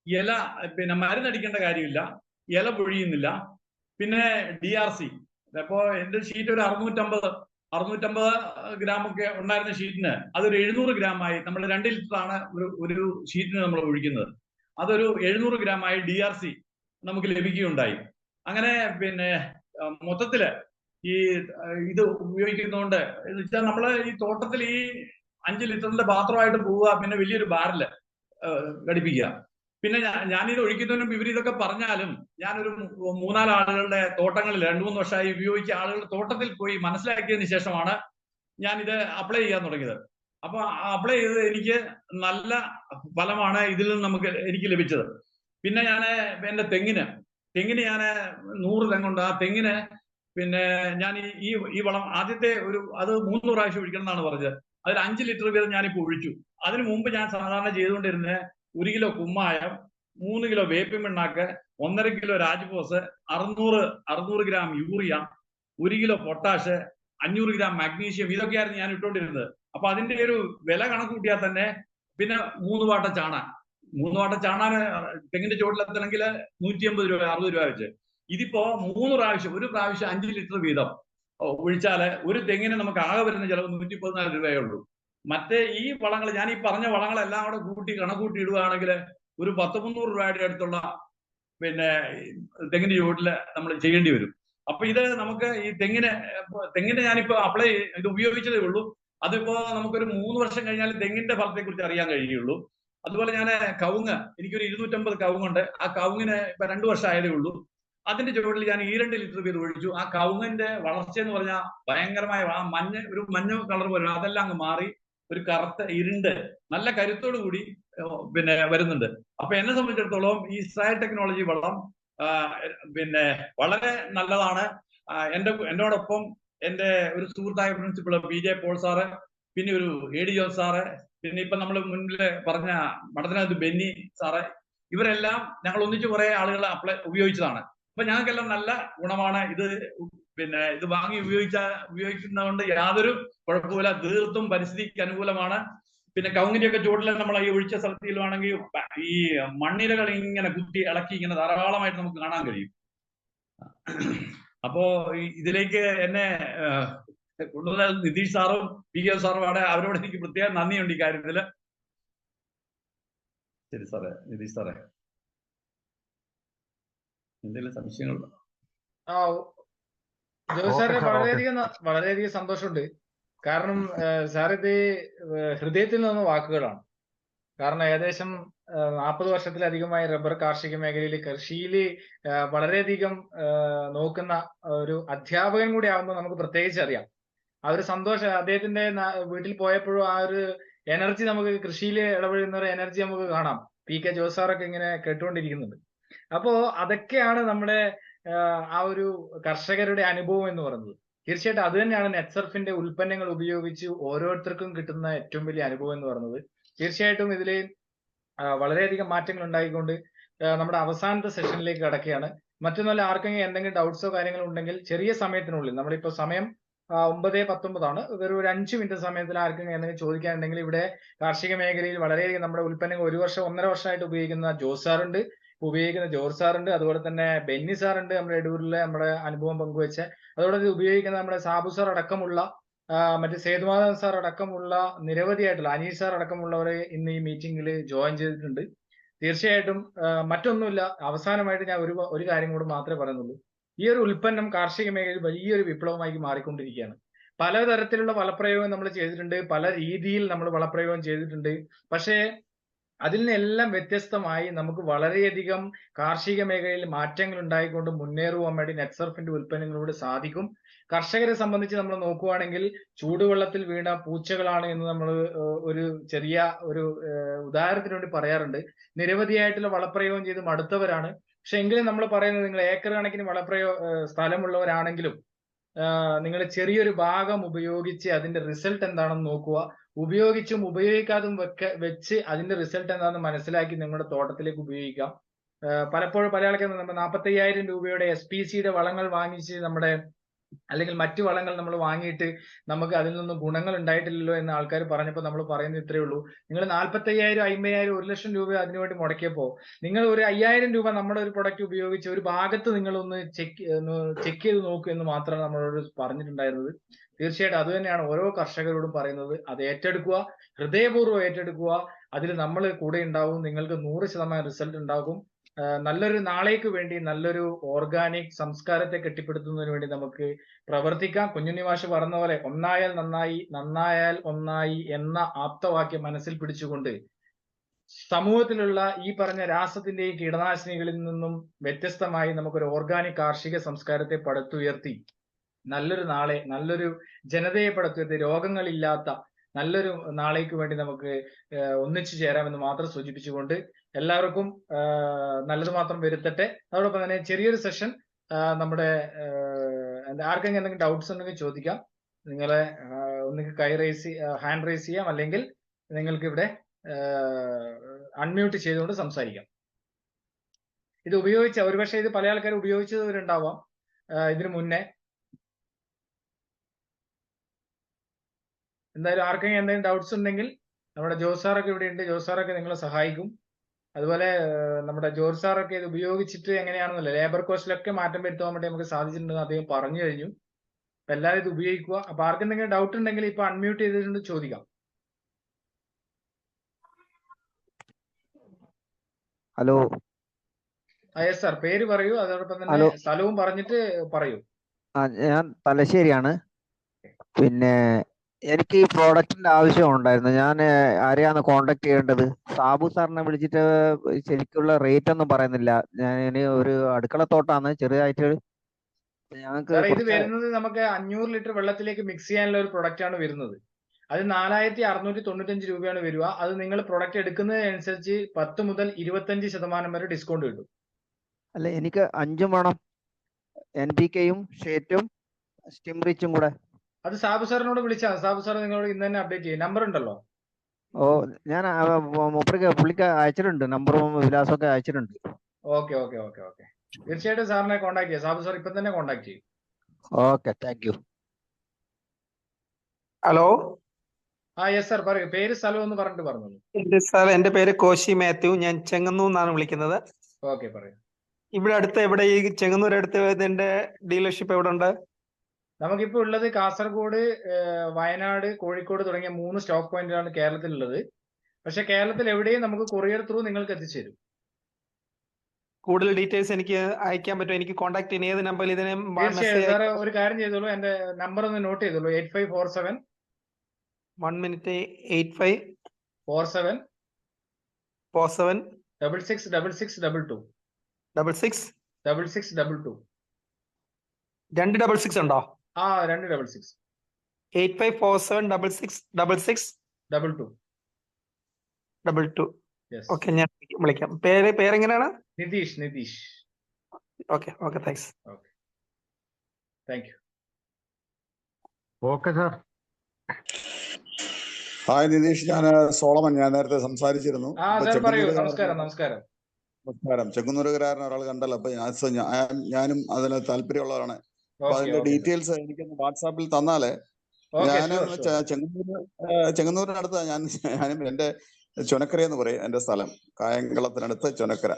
ഇല പിന്നെ മരുന്നടിക്കേണ്ട കാര്യമില്ല, ഇല പൊഴിയുന്നില്ല. പിന്നെ DRC, അപ്പോ എന്റെ ഷീറ്റ് ഒരു 650 ഗ്രാം ഒക്കെ ഉണ്ടായിരുന്ന ഷീറ്റിന് അതൊരു 700 ഗ്രാമായി. നമ്മൾ 2 ലിറ്റർ ആണ് ഒരു ഷീറ്റിന് നമ്മൾ ഒഴിക്കുന്നത്. അതൊരു 700 ഗ്രാമായി DRC നമുക്ക് ലഭിക്കുകയുണ്ടായി. അങ്ങനെ പിന്നെ മൊത്തത്തില് ഈ ഇത് ഉപയോഗിക്കുന്നതുകൊണ്ട് എന്ന് വെച്ചാൽ നമ്മള് ഈ തോട്ടത്തിൽ ഈ 5 ലിറ്ററിന്റെ പാത്രമായിട്ട് പോവുക, പിന്നെ വലിയൊരു ബാരല് ഘടിപ്പിക്കുക. പിന്നെ ഞാനിത് ഒഴിക്കുന്നതിനും ഇവർ ഇതൊക്കെ പറഞ്ഞാലും ഞാനൊരു 3-4 ആളുകളുടെ തോട്ടങ്ങളിൽ 2-3 വർഷമായി ഉപയോഗിച്ച ആളുകളുടെ തോട്ടത്തിൽ പോയി മനസ്സിലാക്കിയതിന് ശേഷമാണ് ഞാനിത് അപ്ലൈ ചെയ്യാൻ തുടങ്ങിയത്. അപ്പൊ അപ്ലൈ ചെയ്തത് എനിക്ക് നല്ല ഫലമാണ് ഇതിൽ നിന്ന് എനിക്ക് ലഭിച്ചത്. പിന്നെ ഞാൻ എന്റെ തെങ്ങിന് ഞാൻ 100 തെങ്ങുണ്ട്. ആ തെങ്ങിന് പിന്നെ ഞാൻ ഈ വളം ആദ്യത്തെ അത് 3 പ്രാവശ്യം ഒഴിക്കണം എന്നാണ് പറഞ്ഞത്. അതിൽ 5 ലിറ്റർ വീതം ഞാനിപ്പോൾ ഒഴിച്ചു. അതിനു മുമ്പ് ഞാൻ സാധാരണ ചെയ്തുകൊണ്ടിരുന്നത് 1 കിലോ കുമ്മായം, 3 കിലോ വേപ്പിൻ പിണ്ണാക്ക്, 1.5 kilo Rajphos, 600 gram urea, 1 kilo potash, 500 gram magnesium, ഇതൊക്കെയായിരുന്നു ഞാൻ ഇട്ടുകൊണ്ടിരുന്നത്. അപ്പൊ അതിന്റെ ഒരു വില കണക്ക് കൂട്ടിയാൽ തന്നെ പിന്നെ 3 വാട്ട ചാണാൻ തെങ്ങിന്റെ ചോട്ടിലെത്തണമെങ്കിൽ 150 രൂപ 60 രൂപ വെച്ച്. ഇതിപ്പോ 3 പ്രാവശ്യം, ഒരു പ്രാവശ്യം 5 ലിറ്റർ വീതം ഒഴിച്ചാല് ഒരു തെങ്ങിന് നമുക്ക് ആകെ വരുന്ന ചിലവ് 114 രൂപയേ ഉള്ളൂ. മറ്റേ ഈ വളങ്ങൾ, ഞാൻ ഈ പറഞ്ഞ വളങ്ങളെല്ലാം കൂടെ കണക്കൂട്ടി ഇടുകയാണെങ്കിൽ ഒരു 100-300 രൂപയുടെ അടുത്തുള്ള പിന്നെ തെങ്ങിന്റെ ചുവട്ടില് നമ്മൾ ചെയ്യേണ്ടി വരും. അപ്പൊ ഇത് നമുക്ക് ഈ തെങ്ങിന് ഞാനിപ്പോ ഇത് ഉപയോഗിച്ചതേ ഉള്ളൂ. അതിപ്പോ നമുക്കൊരു 3 വർഷം കഴിഞ്ഞാൽ തെങ്ങിന്റെ ഫലത്തെ കുറിച്ച് അറിയാൻ കഴിയുള്ളൂ. അതുപോലെ ഞാൻ കവുങ്ങ്, എനിക്കൊരു 250 കവുങ്ങുണ്ട്. ആ കവുങ്ങിന് ഇപ്പൊ 2 വർഷം ആയതേ ഉള്ളൂ. അതിന്റെ ചുവട്ടിൽ ഞാൻ 2 ലിറ്റർ വീതം ഒഴിച്ചു. ആ കവുങ്ങിന്റെ വളർച്ച എന്ന് പറഞ്ഞാൽ ഭയങ്കരമായ ഒരു മഞ്ഞ കളർ പോലെ അതെല്ലാം അങ്ങ് മാറി ഒരു കറുത്ത ഇരുണ്ട് നല്ല കരുത്തോടു കൂടി പിന്നെ വരുന്നുണ്ട്. അപ്പൊ എന്നെ സംബന്ധിച്ചിടത്തോളം ഈ ഇസ്രായേൽ ടെക്നോളജി വളം പിന്നെ വളരെ നല്ലതാണ്. എന്നോടൊപ്പം എന്റെ ഒരു സുഹൃത്തായ പ്രിൻസിപ്പൾ PJ പോൾ സാറ്, പിന്നെ ഒരു AD ജോസ് സാറ്, പിന്നെ ഇപ്പൊ നമ്മൾ മുന്നിൽ പറഞ്ഞ മഠത്തിനകത്ത് ബെന്നി സാറ്, ഇവരെല്ലാം ഞങ്ങൾ ഒന്നിച്ച് കുറെ ആളുകൾ ഉപയോഗിച്ചതാണ്. അപ്പൊ ഞങ്ങൾക്കെല്ലാം നല്ല ഗുണമാണ്. പിന്നെ ഇത് വാങ്ങി ഉപയോഗിക്കുന്നതുകൊണ്ട് യാതൊരു കുഴപ്പമില്ല. തീർത്തും പരിസ്ഥിതിക്ക് അനുകൂലമാണ്. പിന്നെ കവുങ്ങിന്റെയൊക്കെ ചുവട്ടിൽ നമ്മൾ ഈ ഒഴിച്ച സ്ഥലത്തിലുവാണെങ്കിൽ ഈ മണ്ണിരകൾ ഇങ്ങനെ കുത്തി ഇളക്കി ഇങ്ങനെ ധാരാളമായിട്ട് നമുക്ക് കാണാൻ കഴിയും. അപ്പോ ഇതിലേക്ക് എന്നെ കൊണ്ടുവന്ന നിതീഷ് സാറും PK സാറും അവരോട് എനിക്ക് പ്രത്യേകം നന്ദിയുണ്ട് ഈ കാര്യത്തില്. ശരി സാറേ, നിതീഷ് സാറേ. എന്തെങ്കിലും സംശയങ്ങളുണ്ടോ? ആ ജോയ് ഓക്കെ സാറെ സാർ, ഓക്കെ. വളരെയധികം സന്തോഷമുണ്ട്. കാരണം സാർ ഇത് ഹൃദയത്തിൽ നിന്ന് വാക്കുകളാണ്. കാരണം ഏകദേശം 40 വർഷത്തിലധികമായി റബ്ബർ കാർഷിക മേഖലയിൽ കൃഷിയിൽ വളരെയധികം നോക്കുന്ന ഒരു അധ്യാപകൻ കൂടി ആകുമ്പോൾ നമുക്ക് പ്രത്യേകിച്ച് അറിയാം. ആ ഒരു സന്തോഷം അദ്ദേഹത്തിന്റെ വീട്ടിൽ പോയപ്പോഴും ആ ഒരു എനർജി നമുക്ക് കൃഷിയിൽ ഇടപെടുന്ന ഒരു എനർജി നമുക്ക് കാണാം. PK ജോസ് സാറൊക്കെ ഇങ്ങനെ കേട്ടുകൊണ്ടിരിക്കുന്നുണ്ട്. അപ്പോ അതൊക്കെയാണ് നമ്മുടെ ആ ഒരു കർഷകരുടെ അനുഭവം എന്ന് പറയുന്നത്. തീർച്ചയായിട്ടും അത് തന്നെയാണ് നെറ്റ്സർഫിന്റെ ഉൽപ്പന്നങ്ങൾ ഉപയോഗിച്ച് ഓരോരുത്തർക്കും കിട്ടുന്ന ഏറ്റവും വലിയ അനുഭവം എന്ന് പറയുന്നത്. തീർച്ചയായിട്ടും ഇതില് വളരെയധികം മാറ്റങ്ങൾ ഉണ്ടായിക്കൊണ്ട് നമ്മുടെ അവസാനത്തെ സെഷനിലേക്ക് കടക്കുകയാണ്. മറ്റൊന്നല്ല, ആർക്കെങ്കിലും എന്തെങ്കിലും ഡൗട്ട്സോ കാര്യങ്ങളോ ഉണ്ടെങ്കിൽ ചെറിയ സമയത്തിനുള്ളിൽ, നമ്മളിപ്പോ സമയം 9:19 ആണ്, വെറും ഒരു 5 മിനിറ്റ് സമയത്തിൽ ആർക്കെങ്കിലും എന്തെങ്കിലും ചോദിക്കാനുണ്ടെങ്കിൽ ഇവിടെ കാർഷിക മേഖലയിൽ വളരെയധികം നമ്മുടെ ഉൽപ്പന്നങ്ങൾ 1 വർഷം 1.5 വർഷമായിട്ട് ഉപയോഗിക്കുന്ന ജോസ് സാറുണ്ട്, ഉപയോഗിക്കുന്ന ജോർജ് സാറുണ്ട്, അതുപോലെ തന്നെ ബെന്നി സാറുണ്ട്, നമ്മുടെ എടൂരിലെ നമ്മുടെ അനുഭവം പങ്കുവെച്ച, അതുപോലെ ഇത് ഉപയോഗിക്കുന്ന നമ്മുടെ സാബു സാർ അടക്കമുള്ള മറ്റേ സേതുമാധവൻ സാർ അടക്കമുള്ള നിരവധിയായിട്ടുള്ള അനീഷ് സാർ അടക്കമുള്ളവരെ ഇന്ന് ഈ മീറ്റിംഗിൽ ജോയിൻ ചെയ്തിട്ടുണ്ട്. തീർച്ചയായിട്ടും മറ്റൊന്നുമില്ല, അവസാനമായിട്ട് ഞാൻ ഒരു കാര്യം കൂടെ മാത്രമേ പറയുന്നുള്ളൂ. ഈ ഒരു ഉൽപ്പന്നം കാർഷിക മേഖലയിൽ വലിയൊരു വിപ്ലവമായി മാറിക്കൊണ്ടിരിക്കുകയാണ്. പലതരത്തിലുള്ള വളപ്രയോഗം നമ്മൾ ചെയ്തിട്ടുണ്ട്, പല രീതിയിൽ നമ്മൾ വളപ്രയോഗം ചെയ്തിട്ടുണ്ട്. പക്ഷേ അതിൽ നിന്നെല്ലാം വ്യത്യസ്തമായി നമുക്ക് വളരെയധികം കാർഷിക മേഖലയിൽ മാറ്റങ്ങൾ ഉണ്ടായിക്കൊണ്ട് മുന്നേറുവാൻ വേണ്ടി നെറ്റ്സർഫിന്റെ ഉൽപ്പന്നങ്ങളോട് സാധിക്കും. കർഷകരെ സംബന്ധിച്ച് നമ്മൾ നോക്കുവാണെങ്കിൽ ചൂടുവെള്ളത്തിൽ വീണ പൂച്ചകളാണ് എന്ന് നമ്മൾ ഒരു ചെറിയ ഒരു ഉദാഹരണത്തിന് വേണ്ടി പറയാറുണ്ട്. നിരവധിയായിട്ടുള്ള വളപ്രയോഗം ചെയ്ത് മടുത്തവരാണ്. പക്ഷെ എങ്കിലും നമ്മൾ പറയുന്നത്, നിങ്ങൾ ഏക്കർ കണക്കിന് സ്ഥലമുള്ളവരാണെങ്കിലും നിങ്ങൾ ചെറിയൊരു ഭാഗം ഉപയോഗിച്ച് അതിന്റെ റിസൾട്ട് എന്താണെന്ന് നോക്കുക. ഉപയോഗിച്ചും ഉപയോഗിക്കാതും വെച്ച് അതിന്റെ റിസൾട്ട് എന്താണെന്ന് മനസ്സിലാക്കി നിങ്ങളുടെ തോട്ടത്തിലേക്ക് ഉപയോഗിക്കാം. പലപ്പോഴും പല ആൾക്കാരും നമ്മൾ 45,000 രൂപയുടെ SPCയുടെ വളങ്ങൾ വാങ്ങിച്ച് നമ്മുടെ അല്ലെങ്കിൽ മറ്റു വളങ്ങൾ നമ്മൾ വാങ്ങിയിട്ട് നമുക്ക് അതിൽ നിന്നും ഗുണങ്ങൾ ഉണ്ടായിട്ടില്ലല്ലോ എന്ന് ആൾക്കാർ പറഞ്ഞപ്പോൾ നമ്മൾ പറയുന്നത് ഇത്രയേ ഉള്ളൂ. നിങ്ങൾ 45,000, 50,000, 1,00,000 രൂപ അതിനുവേണ്ടി മുടക്കിയപ്പോൾ നിങ്ങൾ ഒരു 5,000 രൂപ നമ്മുടെ ഒരു പ്രൊഡക്റ്റ് ഉപയോഗിച്ച് ഒരു ഭാഗത്ത് നിങ്ങളൊന്ന് ചെക്ക് ചെയ്ത് നോക്കൂ എന്ന് മാത്രമാണ് നമ്മളോട് പറഞ്ഞിട്ടുണ്ടായിരുന്നത്. തീർച്ചയായിട്ടും അത് തന്നെയാണ് ഓരോ കർഷകരോടും പറയുന്നത്. അത് ഏറ്റെടുക്കുക, ഹൃദയപൂർവ്വം ഏറ്റെടുക്കുക. അതിൽ നമ്മൾ കൂടെ ഉണ്ടാവും. നിങ്ങൾക്ക് 100% റിസൾട്ട് ഉണ്ടാകും. നല്ലൊരു നാളേക്ക് വേണ്ടി, നല്ലൊരു ഓർഗാനിക് സംസ്കാരത്തെ കെട്ടിപ്പടുത്തുന്നതിന് വേണ്ടി നമുക്ക് പ്രവർത്തിക്കാം. കുഞ്ഞുണ്ണി മാഷ് പറഞ്ഞ പോലെ ഒന്നായാൽ നന്നായി, നന്നായാൽ ഒന്നായി എന്ന ആപ്തവാക്യം മനസ്സിൽ പിടിച്ചുകൊണ്ട് സമൂഹത്തിലുള്ള ഈ പറഞ്ഞ രാസത്തിന്റെയും കീടനാശിനികളിൽ നിന്നും വ്യത്യസ്തമായി നമുക്കൊരു ഓർഗാനിക് കാർഷിക സംസ്കാരത്തെ പടുത്തുയർത്തി നല്ലൊരു നാളെ, നല്ലൊരു ജനതയെ പടുത്തുയർത്തി രോഗങ്ങളില്ലാത്ത നല്ലൊരു നാളേക്ക് വേണ്ടി നമുക്ക് ഒന്നിച്ചു ചേരാമെന്ന് മാത്രം സൂചിപ്പിച്ചുകൊണ്ട് എല്ലാവർക്കും നല്ലത് മാത്രം വരുത്തട്ടെ. അതോടൊപ്പം തന്നെ ചെറിയൊരു സെഷൻ നമ്മുടെ ആർക്കെങ്കിലും എന്തെങ്കിലും ഡൗട്ട്സ് ഉണ്ടെങ്കിൽ ചോദിക്കാം. നിങ്ങളെ ഒന്നുകിൽ ഹാൻഡ് റൈസ് ചെയ്യാം, അല്ലെങ്കിൽ നിങ്ങൾക്ക് ഇവിടെ അൺമ്യൂട്ട് ചെയ്തുകൊണ്ട് സംസാരിക്കാം. ഇത് ഉപയോഗിച്ച ഒരുപക്ഷെ ഇത് പല ആൾക്കാർ ഉപയോഗിച്ചവരുണ്ടാവാം ഇതിനു മുന്നേ. എന്തായാലും ആർക്കെങ്കിലും എന്തെങ്കിലും ഡൗട്ട്സ് ഉണ്ടെങ്കിൽ നമ്മുടെ ജോസ് സാറൊക്കെ ഇവിടെ ഉണ്ട്. ജോസ് സാറൊക്കെ നിങ്ങളെ സഹായിക്കും. അതുപോലെ നമ്മുടെ ജോർജ് സാറൊക്കെ ഇത് ഉപയോഗിച്ചിട്ട് എങ്ങനെയാണെന്നല്ല, ലേബർ കോസ്റ്റിലൊക്കെ മാറ്റം വരുത്താൻ വേണ്ടി നമുക്ക് സാധിച്ചിട്ടുണ്ടെന്ന് അദ്ദേഹം പറഞ്ഞു കഴിഞ്ഞു. അപ്പൊ എല്ലാവരും ഇത് ഉപയോഗിക്കുക. അപ്പൊ ആർക്കെന്തെങ്കിലും ഡൗട്ട് ഉണ്ടെങ്കിൽ ഇപ്പൊ അൺമ്യൂട്ട് ചെയ്തിട്ടുണ്ട് ചോദിക്കാം. ഹലോ. യെസ് സാർ, പേര് പറയൂ, അതോടൊപ്പം തന്നെ സ്ഥലവും പറഞ്ഞിട്ട് പറയൂ. ഞാൻ തലശ്ശേരിയാണ്. പിന്നെ എനിക്ക് ഈ പ്രോഡക്റ്റിന്റെ ആവശ്യം ഉണ്ടായിരുന്നു. ഞാൻ ആരെയാണ് കോണ്ടാക്ട് ചെയ്യേണ്ടത്? സാബു സാറിനെ വിളിച്ചിട്ട് ശരിക്കുള്ള റേറ്റ് ഒന്നും പറയുന്നില്ല. ഞാൻ ഒരു അടുക്കളത്തോട്ടാണ് ചെറുതായിട്ട്. ഞങ്ങൾക്ക് ഇത് വരുന്നത് നമുക്ക് 500 ലിറ്റർ വെള്ളത്തിലേക്ക് മിക്സ് ചെയ്യാനുള്ള ഒരു പ്രൊഡക്റ്റ് ആണ് വരുന്നത്. അത് 4,695 രൂപയാണ് വരിക. അത് നിങ്ങൾ പ്രൊഡക്റ്റ് എടുക്കുന്നതിനനുസരിച്ച് 10 മുതൽ 25% വരെ ഡിസ്കൗണ്ട് കിട്ടും. അല്ല, എനിക്ക് 5 വേണം. NPKയും ഷേറ്റും സ്റ്റിംറിച്ചും കൂടെ. അത് സാബു സാറിനോട് വിളിച്ചാൽ സാബു സാർ നിങ്ങളോട് ഇന്ന് തന്നെ അപ്ഡേറ്റ് ചെയ്യും. നമ്പർ ഉണ്ടല്ലോ. ഞാൻ പുള്ളിക്ക് അയച്ചിട്ടുണ്ട്, നമ്പറും വിലാസമൊക്കെ അയച്ചിട്ടുണ്ട്. ഓക്കെ. തീർച്ചയായിട്ടും സാറിനെ കോൺടാക്ട് ചെയ്യാം. സാബു സാർ ഇപ്പൊ തന്നെ കോൺടാക്ട് ചെയ്യും. Okay, thank you. Hello. Yes sir, പറയൂ. പേര് സ്ഥലം ഒന്ന് പറഞ്ഞിട്ട് പറഞ്ഞോളൂ. എന്റെ പേര് കോശി മാത്യു. ഞാൻ ചെങ്ങന്നൂർ നിന്നാണ് വിളിക്കുന്നത്. ഓക്കെ, പറയൂ. ഇവിടെ അടുത്ത് എവിടെ, ഈ ചെങ്ങന്നൂർ അടുത്ത് ഇതിന്റെ ഡീലർഷിപ്പ് എവിടെ ഉണ്ട്? നമുക്കിപ്പോ ഉള്ളത് കാസർഗോഡ്, വയനാട്, കോഴിക്കോട് തുടങ്ങിയ 3 സ്റ്റോക്ക് പോയിന്റിലാണ് കേരളത്തിലുള്ളത്. പക്ഷെ കേരളത്തിൽ എവിടെയും നമുക്ക് കൊറിയർ ത്രൂ നിങ്ങൾക്ക് എത്തിച്ചേരും. കൂടുതൽ ഡീറ്റെയിൽസ് എനിക്ക് അയക്കാൻ പറ്റും? എനിക്ക് കോൺടാക്ട് ചെയ്യാൻ ഏത് നമ്പറിൽ ഇതിനെ തീർച്ചയായും മെസ്സേജ് സാറ് ഒരു കാര്യം ചെയ്തോളൂ, എന്റെ നമ്പർ ഒന്ന് നോട്ട് ചെയ്തോളൂ. 8547 1 മിനിറ്റ് 8547 47 666622 66 6622. 2 66 ഉണ്ടോ? 266 8547 66 22. 22. Yes. ഓക്കെ, ഞാൻ വിളിക്കാം. പേരെങ്ങനെയാണ്? Nitish. Okay, thanks. Okay. Thank you. Okay sir. Hi Nitish, ഞാൻ സോളമൻ. ഞാൻ നേരത്തെ സംസാരിച്ചിരുന്നു. സാർ പറയൂ. നമസ്കാരം. നമസ്കാരം. ചെങ്ങന്നൂരുകാരൻ ഒരാൾ കണ്ടല്ലോ. അപ്പൊ ഞാനും അതിന് താല്പര്യമുള്ളവരാണ്. അപ്പൊ അതിന്റെ ഡീറ്റെയിൽസ് എനിക്കൊന്ന് വാട്സാപ്പിൽ തന്നാലേ. ഞാനും ചെങ്ങന്നൂരിനടുത്ത് ഞാനും എന്റെ ചുനക്കര എന്ന് പറയും എന്റെ സ്ഥലം. കായംകുളത്തിനടുത്ത് ചുനക്കര.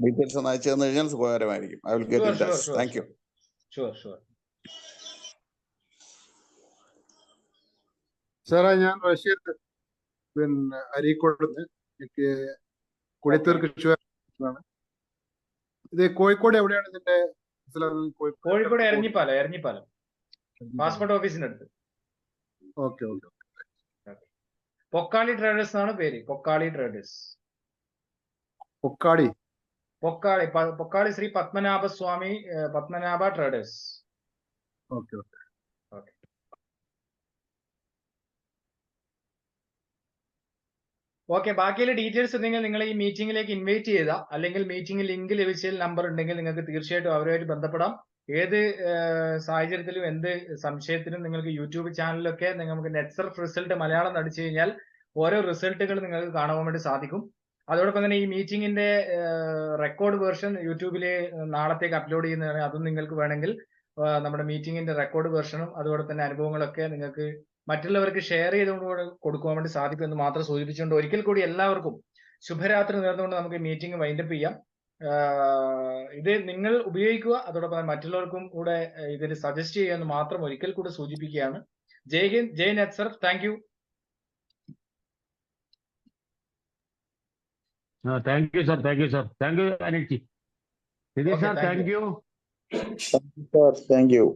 ഡീറ്റെയിൽസ് ഒന്ന് അയച്ചു തന്നു കഴിഞ്ഞാൽ ഉപകാരമായിരിക്കും. I will get in touch. Thank you. സാറേ, ഞാൻ റഷീദ്, പിന്നെ അരീക്കോട്, എനിക്ക് കുടിത്തൂർ കൃഷിയാണ്. ഇത് കോഴിക്കോട് എവിടെയാണ് ഇതിന്റെ? കോഴിക്കോട് എരഞ്ഞിപ്പാലം പാസ്പോർട്ട് ഓഫീസിന്റെ അടുത്ത്. ഓക്കെ. പൊക്കാളി ട്രേഡേഴ്സ് എന്നാണ് പേര്. പൊക്കാളി ശ്രീ പത്മനാഭ ട്രേഡേഴ്സ്. ഓക്കെ. ബാക്കിയുള്ള ഡീറ്റെയിൽസ് ഉണ്ടെങ്കിൽ നിങ്ങൾ ഈ മീറ്റിംഗിലേക്ക് ഇൻവൈറ്റ് ചെയ്ത, അല്ലെങ്കിൽ മീറ്റിംഗ് ലിങ്ക് ലഭിച്ചതിൽ നമ്പർ ഉണ്ടെങ്കിൽ നിങ്ങൾക്ക് തീർച്ചയായിട്ടും അവരുമായിട്ട് ബന്ധപ്പെടാം. ഏത് സാഹചര്യത്തിലും എന്ത് സംശയത്തിനും നിങ്ങൾക്ക് യൂട്യൂബ് ചാനലിലൊക്കെ നിങ്ങൾക്ക് നെറ്റ്സർഫ് റിസൾട്ട് മലയാളം അടിച്ചു കഴിഞ്ഞാൽ ഓരോ റിസൾട്ടുകൾ നിങ്ങൾക്ക് കാണുവാൻ വേണ്ടി സാധിക്കും. അതോടൊപ്പം തന്നെ ഈ മീറ്റിംഗിന്റെ റെക്കോർഡ് വേർഷൻ യൂട്യൂബില് നാളത്തേക്ക് അപ്ലോഡ് ചെയ്യുന്നതാണ്. അതും നിങ്ങൾക്ക് വേണമെങ്കിൽ നമ്മുടെ മീറ്റിംഗിന്റെ റെക്കോർഡ് വേർഷനും അതുപോലെ തന്നെ അനുഭവങ്ങളൊക്കെ നിങ്ങൾക്ക് മറ്റുള്ളവർക്ക് ഷെയർ ചെയ്തുകൊണ്ട് കൊടുക്കുവാൻ വേണ്ടി സാധിക്കും എന്ന് മാത്രം സൂചിപ്പിച്ചുകൊണ്ട് ഒരിക്കൽ കൂടി എല്ലാവർക്കും ശുഭരാത്രി നേർന്നുകൊണ്ട് നമുക്ക് മീറ്റിംഗ് വൈൻഡപ്പ് ചെയ്യാം. ഇത് നിങ്ങൾ ഉപയോഗിക്കുക, അതോടൊപ്പം മറ്റുള്ളവർക്കും കൂടെ ഇതിന് സജസ്റ്റ് ചെയ്യുക എന്ന് മാത്രം ഒരിക്കൽ കൂടി സൂചിപ്പിക്കുകയാണ്. ജയ് ഹിന്ദ്, ജയ് Netsurf. Thank you. Thank you sir. Thank you Anilji. Nitish sir, thank you. Thank U.